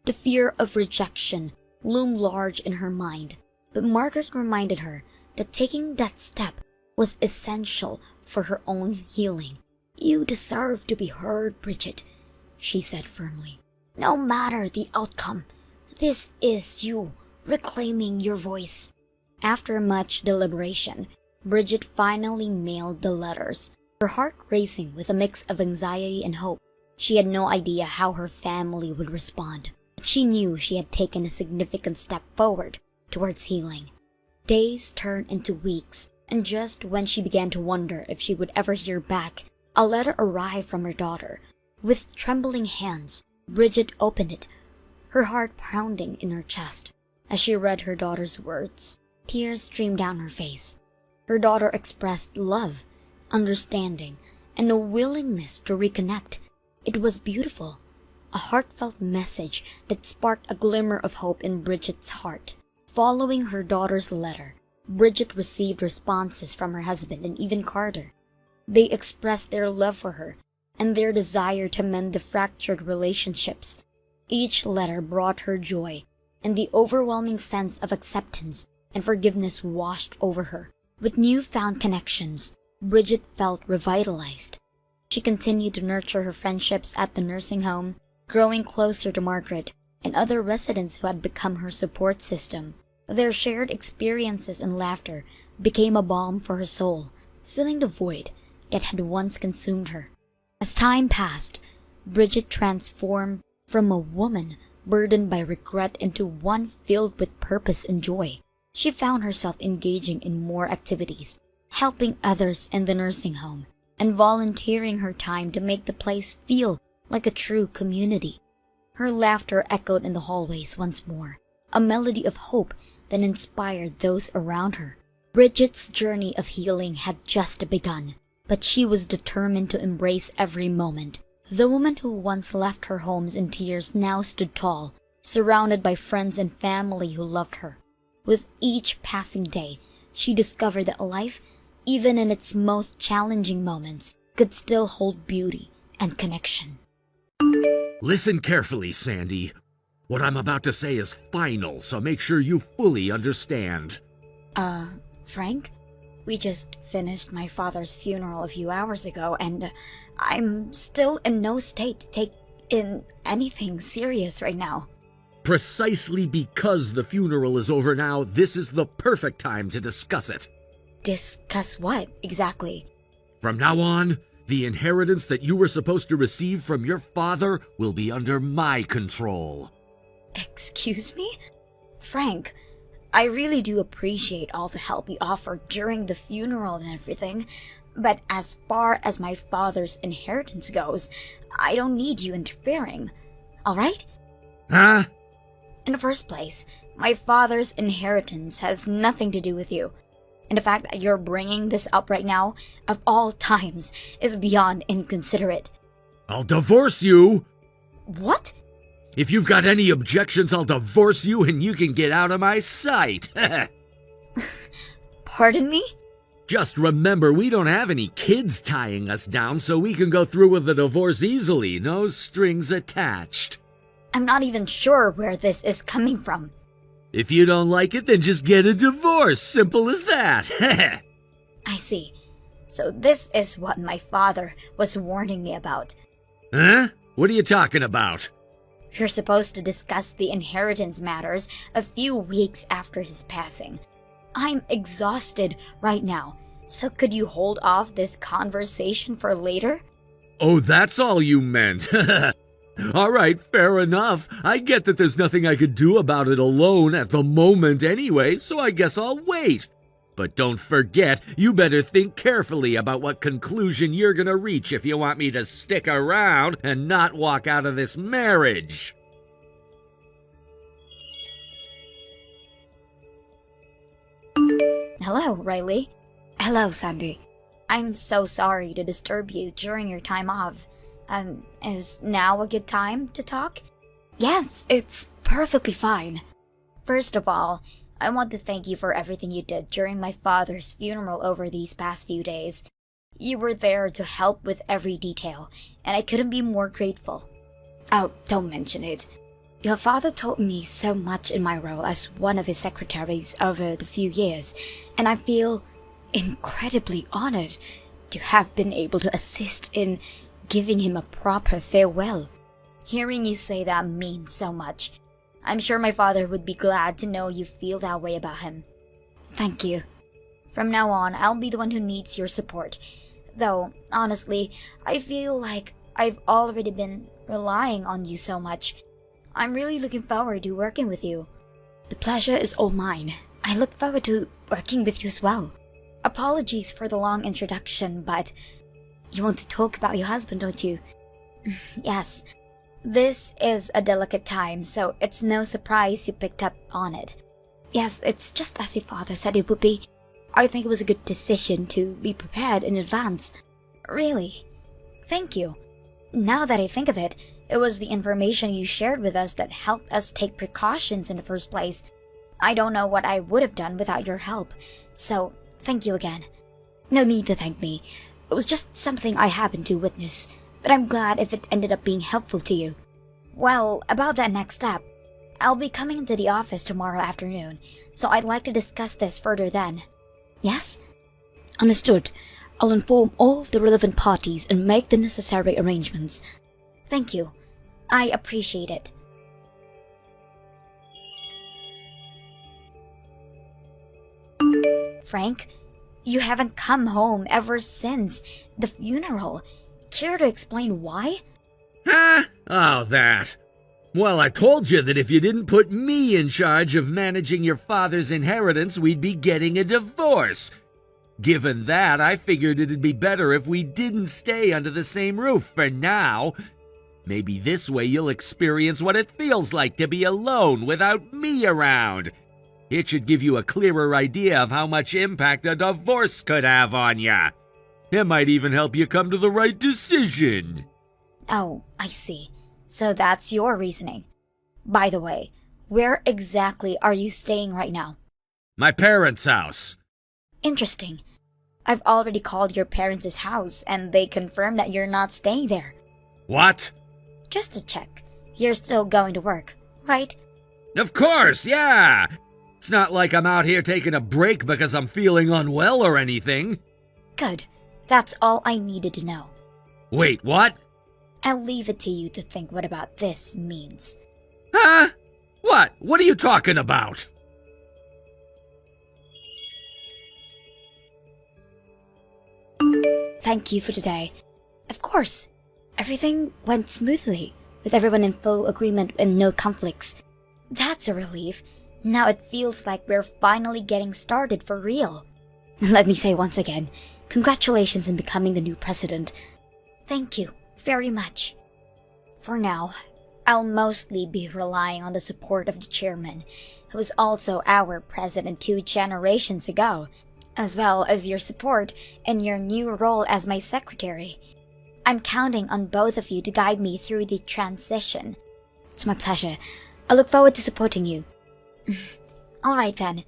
The fear of rejection loomed large in her mind, but Margaret reminded her that taking that step was essential for her own healing. "You deserve to be heard, Bridget," she said firmly. "No matter the outcome, this is you reclaiming your voice." After much deliberation, Bridget finally mailed the letters, her heart racing with a mix of anxiety and hope. She had no idea how her family would respond, but she knew she had taken a significant step forward towards healing. Days turned into weeks, and just when she began to wonder if she would ever hear back, a letter arrived from her daughter. With trembling hands, Bridget opened it, her heart pounding in her chest. As she read her daughter's words, tears streamed down her face. Her daughter expressed love, understanding, and a willingness to reconnect. It was beautiful, a heartfelt message that sparked a glimmer of hope in Bridget's heart. Following her daughter's letter, Bridget received responses from her husband and even Carter. They expressed their love for her and their desire to mend the fractured relationships. Each letter brought her joy, and the overwhelming sense of acceptance and forgiveness washed over her. With newfound connections, Bridget felt revitalized. She continued to nurture her friendships at the nursing home, growing closer to Margaret and other residents who had become her support system. Their shared experiences and laughter became a balm for her soul, filling the void that had once consumed her. As time passed, Bridget transformed from a woman burdened by regret into one filled with purpose and joy. She found herself engaging in more activities, helping others in the nursing home, and volunteering her time to make the place feel like a true community. Her laughter echoed in the hallways once more, a melody of hope that inspired those around her. Bridget's journey of healing had just begun, but she was determined to embrace every moment. The woman who once left her homes in tears now stood tall, surrounded by friends and family who loved her. With each passing day, she discovered that life, even in its most challenging moments, could still hold beauty and connection. Listen carefully, Sandy. What I'm about to say is final, so make sure you fully understand. Frank? We just finished my father's funeral a few hours ago, and I'm still in no state to take in anything serious right now. Precisely because the funeral is over now, this is the perfect time to discuss it. Discuss what, exactly? From now on, the inheritance that you were supposed to receive from your father will be under my control. Excuse me? Frank, I really do appreciate all the help you offered during the funeral and everything, but as far as my father's inheritance goes, I don't need you interfering. Alright? Huh? In the first place, my father's inheritance has nothing to do with you. And the fact that you're bringing this up right now, of all times, is beyond inconsiderate. I'll divorce you! What? If you've got any objections, I'll divorce you and you can get out of my sight. Pardon me? Just remember, we don't have any kids tying us down, so we can go through with the divorce easily. No strings attached. I'm not even sure where this is coming from. If you don't like it, then just get a divorce. Simple as that. I see. So this is what my father was warning me about. Huh? What are you talking about? You're supposed to discuss the inheritance matters a few weeks after his passing. I'm exhausted right now, so could you hold off this conversation for later? Oh, that's all you meant. All right, fair enough. I get that there's nothing I could do about it alone at the moment anyway, so I guess I'll wait. But don't forget, you better think carefully about what conclusion you're gonna reach if you want me to stick around and not walk out of this marriage. Hello, Riley. Hello, Sandy. I'm so sorry to disturb you during your time off. Is now a good time to talk? Yes, it's perfectly fine. First of all, I want to thank you for everything you did during my father's funeral over these past few days. You were there to help with every detail, and I couldn't be more grateful. Oh, don't mention it. Your father taught me so much in my role as one of his secretaries over the few years, and I feel incredibly honored to have been able to assist in giving him a proper farewell. Hearing you say that means so much. I'm sure my father would be glad to know you feel that way about him. Thank you. From now on, I'll be the one who needs your support. Though, honestly, I feel like I've already been relying on you so much. I'm really looking forward to working with you. The pleasure is all mine. I look forward to working with you as well. Apologies for the long introduction, but you want to talk about your husband, don't you? Yes. This is a delicate time, so it's no surprise you picked up on it. Yes, it's just as your father said it would be. I think it was a good decision to be prepared in advance. Really? Thank you. Now that I think of it, it was the information you shared with us that helped us take precautions in the first place. I don't know what I would have done without your help, so thank you again. No need to thank me. It was just something I happened to witness, but I'm glad if it ended up being helpful to you. Well, about that next step, I'll be coming into the office tomorrow afternoon, so I'd like to discuss this further then. Yes? Understood. I'll inform all of the relevant parties and make the necessary arrangements. Thank you. I appreciate it. Frank, you haven't come home ever since the funeral. Care to explain why? Huh? Oh, that. Well, I told you that if you didn't put me in charge of managing your father's inheritance, we'd be getting a divorce. Given that, I figured it'd be better if we didn't stay under the same roof for now. Maybe this way you'll experience what it feels like to be alone without me around. It should give you a clearer idea of how much impact a divorce could have on ya. It might even help you come to the right decision. Oh, I see. So that's your reasoning. By the way, where exactly are you staying right now? My parents' house. Interesting. I've already called your parents' house, and they confirmed that you're not staying there. What? Just to check. You're still going to work, right? Of course, yeah! It's not like I'm out here taking a break because I'm feeling unwell or anything. Good. That's all I needed to know. Wait, what? I'll leave it to you to think what about this means. Huh? What? What are you talking about? Thank you for today. Of course, everything went smoothly, with everyone in full agreement and no conflicts. That's a relief. Now it feels like we're finally getting started for real. Let me say once again, congratulations on becoming the new president. Thank you very much. For now, I'll mostly be relying on the support of the chairman, who was also our president 2 generations ago, as well as your support in your new role as my secretary. I'm counting on both of you to guide me through the transition. It's my pleasure. I look forward to supporting you. Alright then.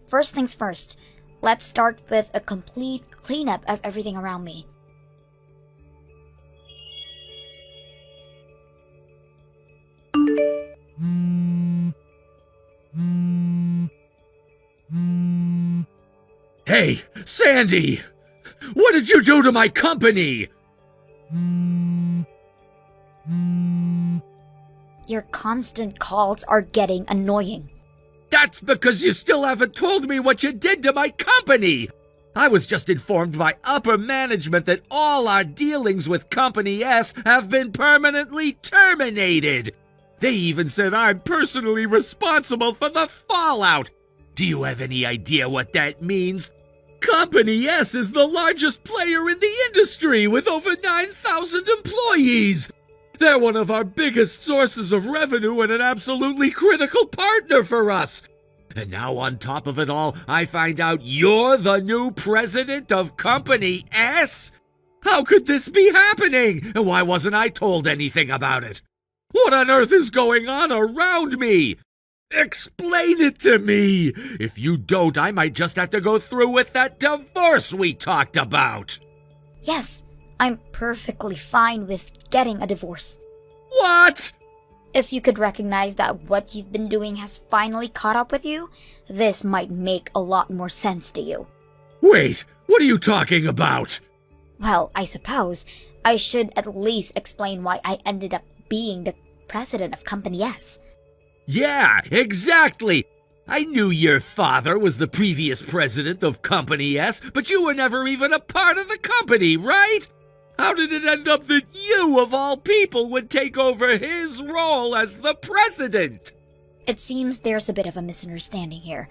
First things first, Let's start with a complete cleanup of everything around me. Hey, Sandy! What did you do to my company? Your constant calls are getting annoying. That's because you still haven't told me what you did to my company! I was just informed by upper management that all our dealings with Company S have been permanently terminated. They even said I'm personally responsible for the fallout. Do you have any idea what that means? Company S is the largest player in the industry with over 9,000 employees. They're one of our biggest sources of revenue and an absolutely critical partner for us. And now on top of it all, I find out you're the new president of Company S? How could this be happening? And why wasn't I told anything about it? What on earth is going on around me? Explain it to me! If you don't, I might just have to go through with that divorce we talked about. Yes, I'm perfectly fine with getting a divorce. What? If you could recognize that what you've been doing has finally caught up with you, this might make a lot more sense to you. Wait, what are you talking about? Well, I suppose I should at least explain why I ended up being the president of Company S. Yeah, exactly! I knew your father was the previous president of Company S, but you were never even a part of the company, right? How did it end up that you, of all people, would take over his role as the president? It seems there's a bit of a misunderstanding here.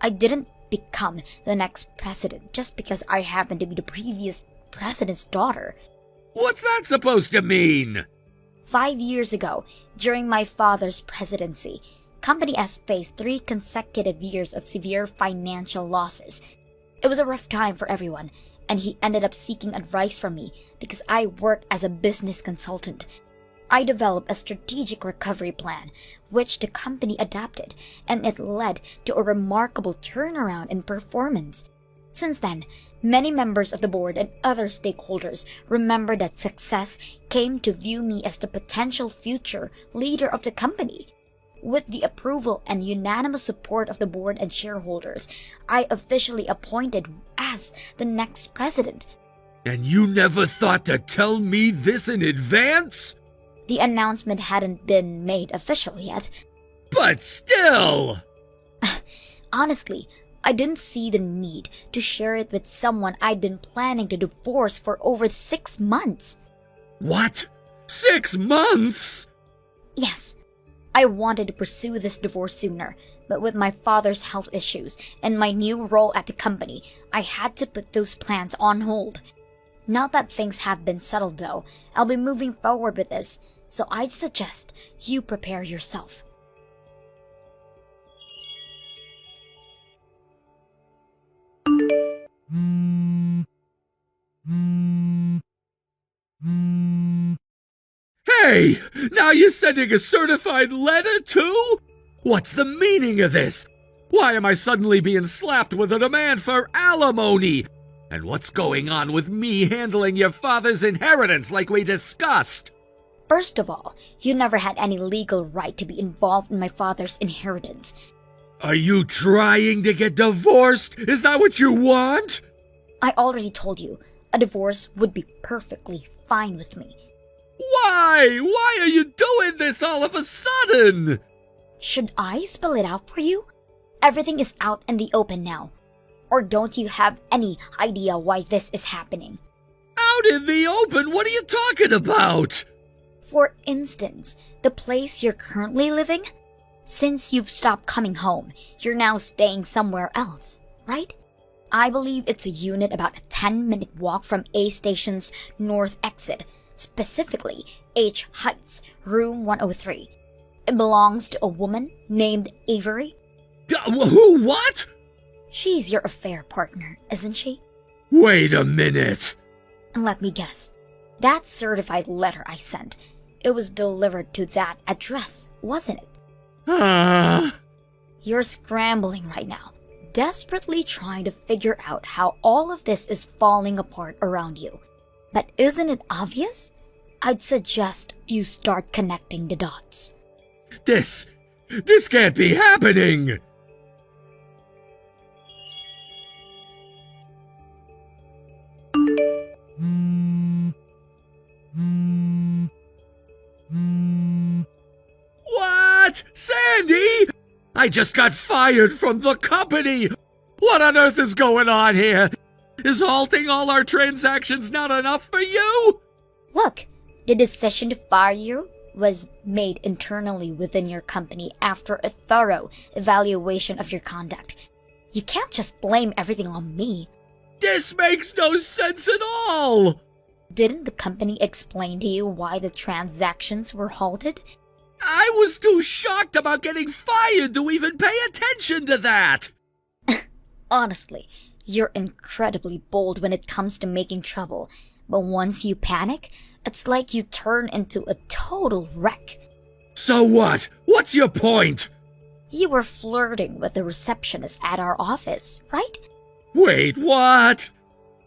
I didn't become the next president just because I happened to be the previous president's daughter. What's that supposed to mean? 5 years ago, during my father's presidency, Company S faced 3 consecutive years of severe financial losses. It was a rough time for everyone, and he ended up seeking advice from me because I worked as a business consultant. I developed a strategic recovery plan, which the company adapted, and it led to a remarkable turnaround in performance. Since then, many members of the board and other stakeholders remember that success came to view me as the potential future leader of the company. With the approval and unanimous support of the board and shareholders, I officially appointed as the next president. And you never thought to tell me this in advance? The announcement hadn't been made official yet. But still! Honestly, I didn't see the need to share it with someone I'd been planning to divorce for over 6 months. What? 6 months? Yes, I wanted to pursue this divorce sooner, but with my father's health issues and my new role at the company, I had to put those plans on hold. Now that things have been settled though, I'll be moving forward with this, so I'd suggest you prepare yourself. Hey! Now you're sending a certified letter too? What's the meaning of this? Why am I suddenly being slapped with a demand for alimony? And what's going on with me handling your father's inheritance like we discussed? First of all, you never had any legal right to be involved in my father's inheritance. Are you trying to get divorced? Is that what you want? I already told you, a divorce would be perfectly fine with me. Why? Why are you doing this all of a sudden? Should I spell it out for you? Everything is out in the open now. Or don't you have any idea why this is happening? Out in the open? What are you talking about? For instance, the place you're currently living? Since you've stopped coming home, you're now staying somewhere else, right? I believe it's a unit about a 10-minute walk from A Station's north exit, specifically H Heights, room 103. It belongs to a woman named Avery. Who? What? She's your affair partner, isn't she? Wait a minute. And let me guess. That certified letter I sent, it was delivered to that address, wasn't it? Ah. You're scrambling right now. desperately trying to figure out how all of this is falling apart around you. But isn't it obvious? I'd suggest you start connecting the dots. This can't be happening! What? Sandy? I just got fired from the company! What on earth is going on here? Is halting all our transactions not enough for you? Look, the decision to fire you was made internally within your company after a thorough evaluation of your conduct. You can't just blame everything on me. This makes no sense at all! Didn't the company explain to you why the transactions were halted? I was too shocked about getting fired to even pay attention to that! Honestly, you're incredibly bold when it comes to making trouble, but once you panic, it's like you turn into a total wreck. So what? What's your point? You were flirting with the receptionist at our office, right? Wait, what?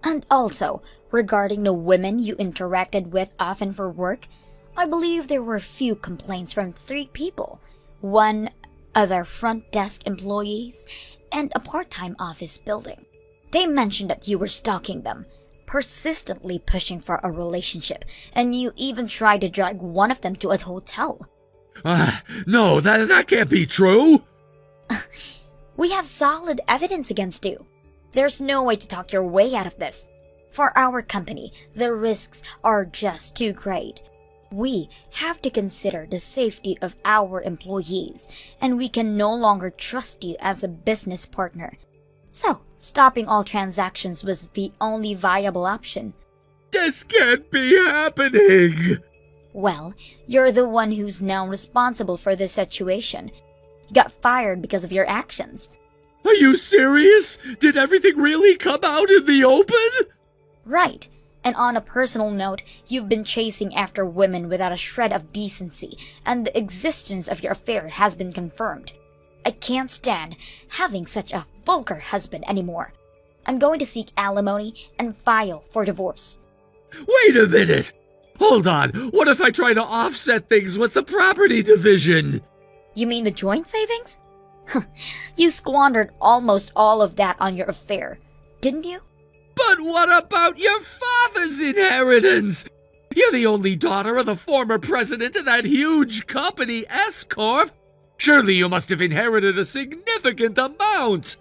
And also, regarding the women you interacted with often for work, I believe there were a few complaints from 3 people. One of our front desk employees and a part-time office building. They mentioned that you were stalking them, persistently pushing for a relationship, and you even tried to drag one of them to a hotel. No, that can't be true! We have solid evidence against you. There's no way to talk your way out of this. For our company, the risks are just too great. We have to consider the safety of our employees, and we can no longer trust you as a business partner. So, stopping all transactions was the only viable option. This can't be happening! Well, you're the one who's now responsible for this situation. You got fired because of your actions. Are you serious? Did everything really come out in the open? Right. And on a personal note, you've been chasing after women without a shred of decency, and the existence of your affair has been confirmed. I can't stand having such a vulgar husband anymore. I'm going to seek alimony and file for divorce. Wait a minute! Hold on, what if I try to offset things with the property division? You mean the joint savings? You squandered almost all of that on your affair, didn't you? But what about your father's inheritance? You're the only daughter of the former president of that huge company, S-Corp. Surely you must have inherited a significant amount.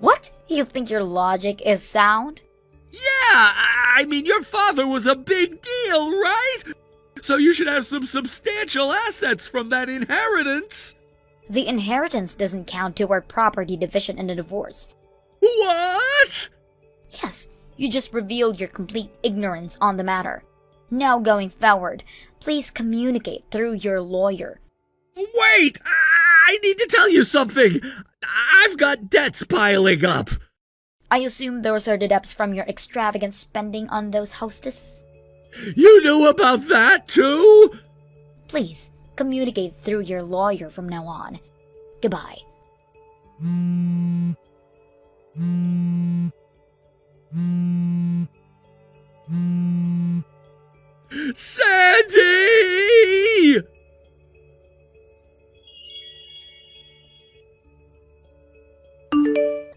What? You think your logic is sound? Yeah, I mean, your father was a big deal, right? So you should have some substantial assets from that inheritance. The inheritance doesn't count toward property division in a divorce. What? Yes, you just revealed your complete ignorance on the matter. Now going forward, please communicate through your lawyer. Wait! I need to tell you something! I've got debts piling up! I assume those are the debts from your extravagant spending on those hostesses? You knew about that, too? Please, communicate through your lawyer from now on. Goodbye. Sandy!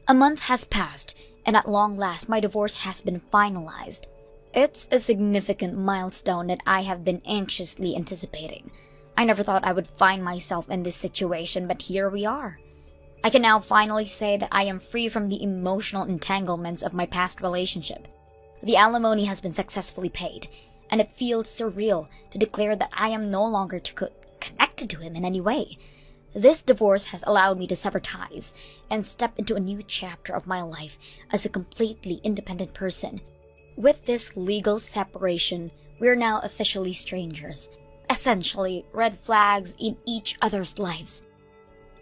A month has passed, and at long last my divorce has been finalized. It's a significant milestone that I have been anxiously anticipating. I never thought I would find myself in this situation, but here we are. I can now finally say that I am free from the emotional entanglements of my past relationship. The alimony has been successfully paid, and it feels surreal to declare that I am no longer connected to him in any way. This divorce has allowed me to sever ties and step into a new chapter of my life as a completely independent person. With this legal separation, we're now officially strangers, essentially red flags in each other's lives.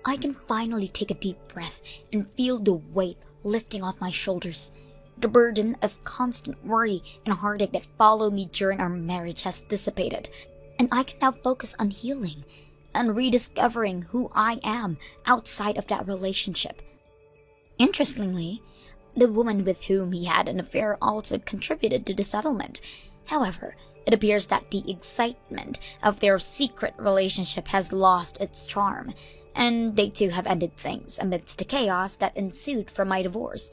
I can finally take a deep breath and feel the weight lifting off my shoulders. The burden of constant worry and heartache that followed me during our marriage has dissipated, and I can now focus on healing and rediscovering who I am outside of that relationship. Interestingly, the woman with whom he had an affair also contributed to the settlement. However, it appears that the excitement of their secret relationship has lost its charm, and they too have ended things amidst the chaos that ensued from my divorce.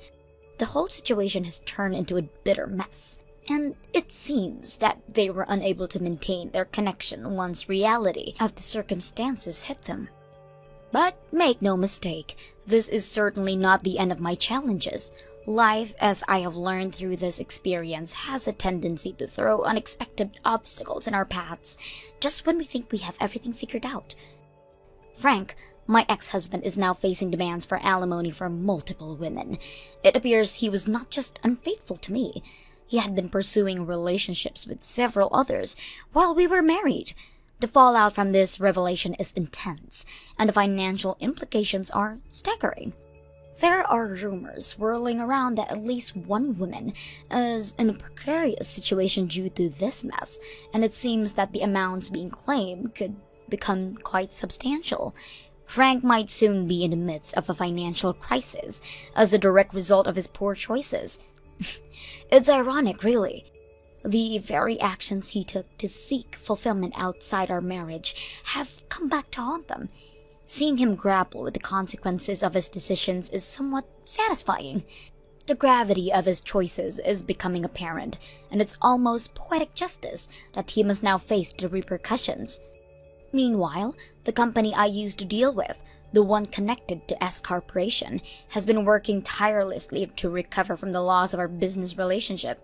The whole situation has turned into a bitter mess, and it seems that they were unable to maintain their connection once reality of the circumstances hit them. But make no mistake, this is certainly not the end of my challenges. Life, as I have learned through this experience, has a tendency to throw unexpected obstacles in our paths just when we think we have everything figured out. Frank, my ex-husband, is now facing demands for alimony from multiple women. It appears he was not just unfaithful to me. He had been pursuing relationships with several others while we were married. The fallout from this revelation is intense, and the financial implications are staggering. There are rumors swirling around that at least one woman is in a precarious situation due to this mess, and it seems that the amounts being claimed could become quite substantial. Frank might soon be in the midst of a financial crisis as a direct result of his poor choices. It's ironic, really. The very actions he took to seek fulfillment outside our marriage have come back to haunt them. Seeing him grapple with the consequences of his decisions is somewhat satisfying. The gravity of his choices is becoming apparent, and it's almost poetic justice that he must now face the repercussions. Meanwhile, the company I used to deal with, the one connected to S Corporation, has been working tirelessly to recover from the loss of our business relationship.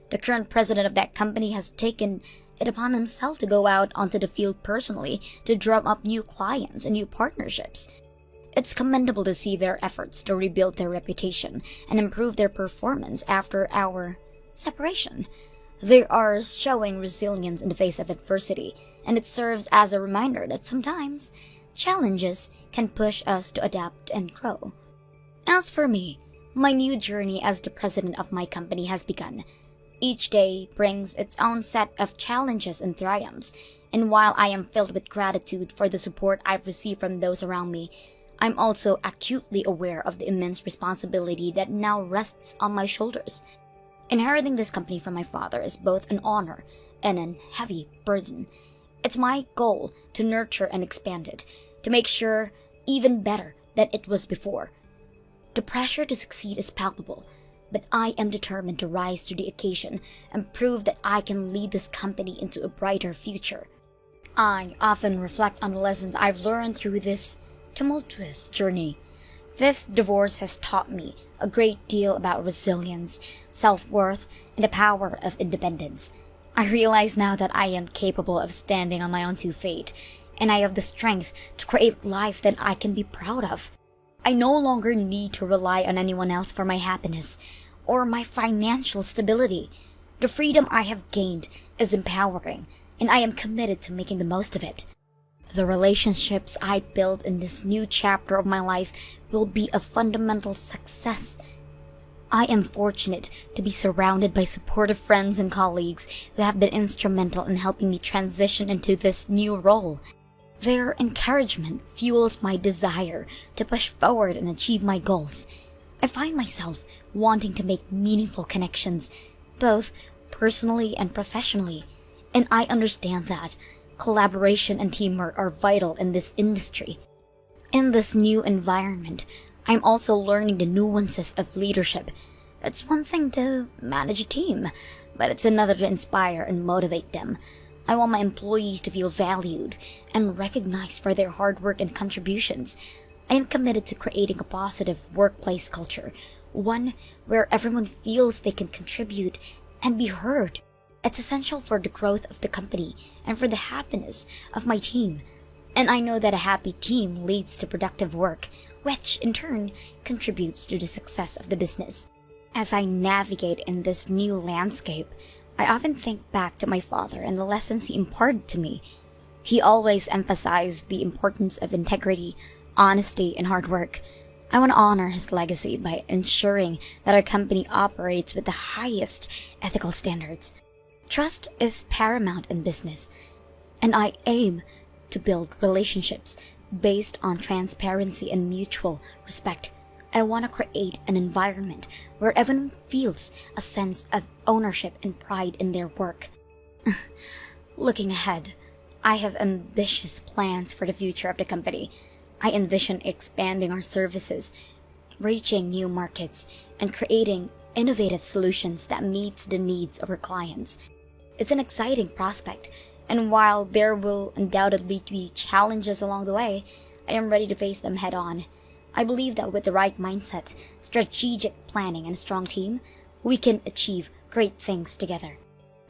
The current president of that company has taken it upon himself to go out onto the field personally to drum up new clients and new partnerships. It's commendable to see their efforts to rebuild their reputation and improve their performance after our separation. They are showing resilience in the face of adversity, and it serves as a reminder that sometimes challenges can push us to adapt and grow. As for me, my new journey as the president of my company has begun. Each day brings its own set of challenges and triumphs, and while I am filled with gratitude for the support I've received from those around me, I'm also acutely aware of the immense responsibility that now rests on my shoulders. Inheriting this company from my father is both an honor and a heavy burden. It's my goal to nurture and expand it, to make sure even better than it was before. The pressure to succeed is palpable, but I am determined to rise to the occasion and prove that I can lead this company into a brighter future. I often reflect on the lessons I've learned through this tumultuous journey. This divorce has taught me a great deal about resilience, self-worth, and the power of independence. I realize now that I am capable of standing on my own 2 feet, and I have the strength to create life that I can be proud of. I no longer need to rely on anyone else for my happiness or my financial stability. The freedom I have gained is empowering, and I am committed to making the most of it. The relationships I build in this new chapter of my life will be a fundamental success. I am fortunate to be surrounded by supportive friends and colleagues who have been instrumental in helping me transition into this new role. Their encouragement fuels my desire to push forward and achieve my goals. I find myself wanting to make meaningful connections, both personally and professionally, and I understand that collaboration and teamwork are vital in this industry. In this new environment, I'm also learning the nuances of leadership. It's one thing to manage a team, but it's another to inspire and motivate them. I want my employees to feel valued and recognized for their hard work and contributions. I am committed to creating a positive workplace culture, one where everyone feels they can contribute and be heard. It's essential for the growth of the company and for the happiness of my team. And I know that a happy team leads to productive work, which in turn contributes to the success of the business. As I navigate in this new landscape, I often think back to my father and the lessons he imparted to me. He always emphasized the importance of integrity, honesty, and hard work. I want to honor his legacy by ensuring that our company operates with the highest ethical standards. Trust is paramount in business, and I aim to build relationships based on transparency and mutual respect. I want to create an environment where everyone feels a sense of ownership and pride in their work. Looking ahead, I have ambitious plans for the future of the company. I envision expanding our services, reaching new markets, and creating innovative solutions that meet the needs of our clients. It's an exciting prospect, and while there will undoubtedly be challenges along the way, I am ready to face them head on. I believe that with the right mindset, strategic planning, and a strong team, we can achieve great things together.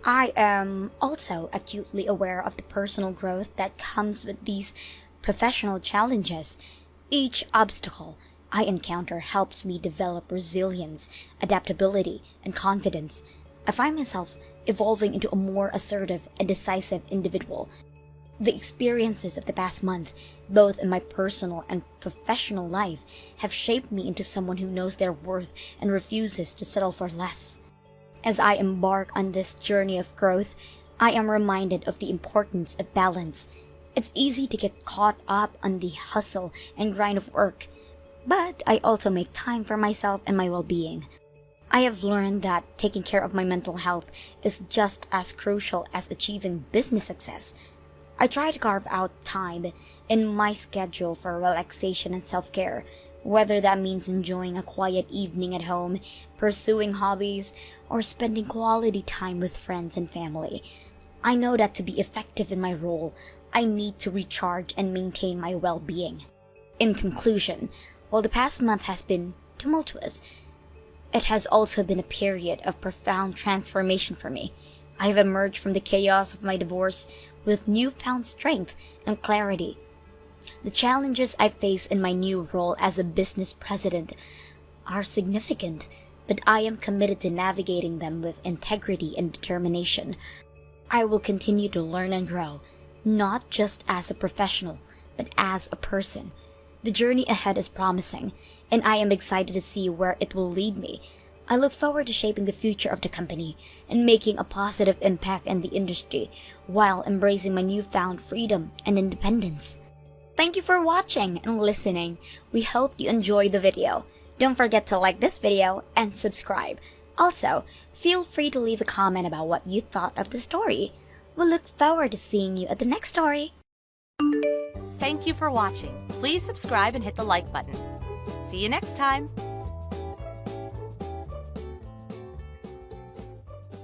I am also acutely aware of the personal growth that comes with these professional challenges. Each obstacle I encounter helps me develop resilience, adaptability, and confidence. I find myself evolving into a more assertive and decisive individual. The experiences of the past month, both in my personal and professional life, have shaped me into someone who knows their worth and refuses to settle for less. As I embark on this journey of growth, I am reminded of the importance of balance. It's easy to get caught up on the hustle and grind of work, but I also make time for myself and my well-being. I have learned that taking care of my mental health is just as crucial as achieving business success. I try to carve out time in my schedule for relaxation and self-care, whether that means enjoying a quiet evening at home, pursuing hobbies, or spending quality time with friends and family. I know that to be effective in my role, I need to recharge and maintain my well-being. In conclusion, while the past month has been tumultuous, it has also been a period of profound transformation for me. I have emerged from the chaos of my divorce with newfound strength and clarity. The challenges I face in my new role as a business president are significant, but I am committed to navigating them with integrity and determination. I will continue to learn and grow, not just as a professional, but as a person. The journey ahead is promising, and I am excited to see where it will lead me. I look forward to shaping the future of the company and making a positive impact in the industry while embracing my newfound freedom and independence. Thank you for watching and listening. We hope you enjoyed the video. Don't forget to like this video and subscribe. Also, feel free to leave a comment about what you thought of the story. We'll look forward to seeing you at the next story. Thank you for watching. Please subscribe and hit the like button. See you next time.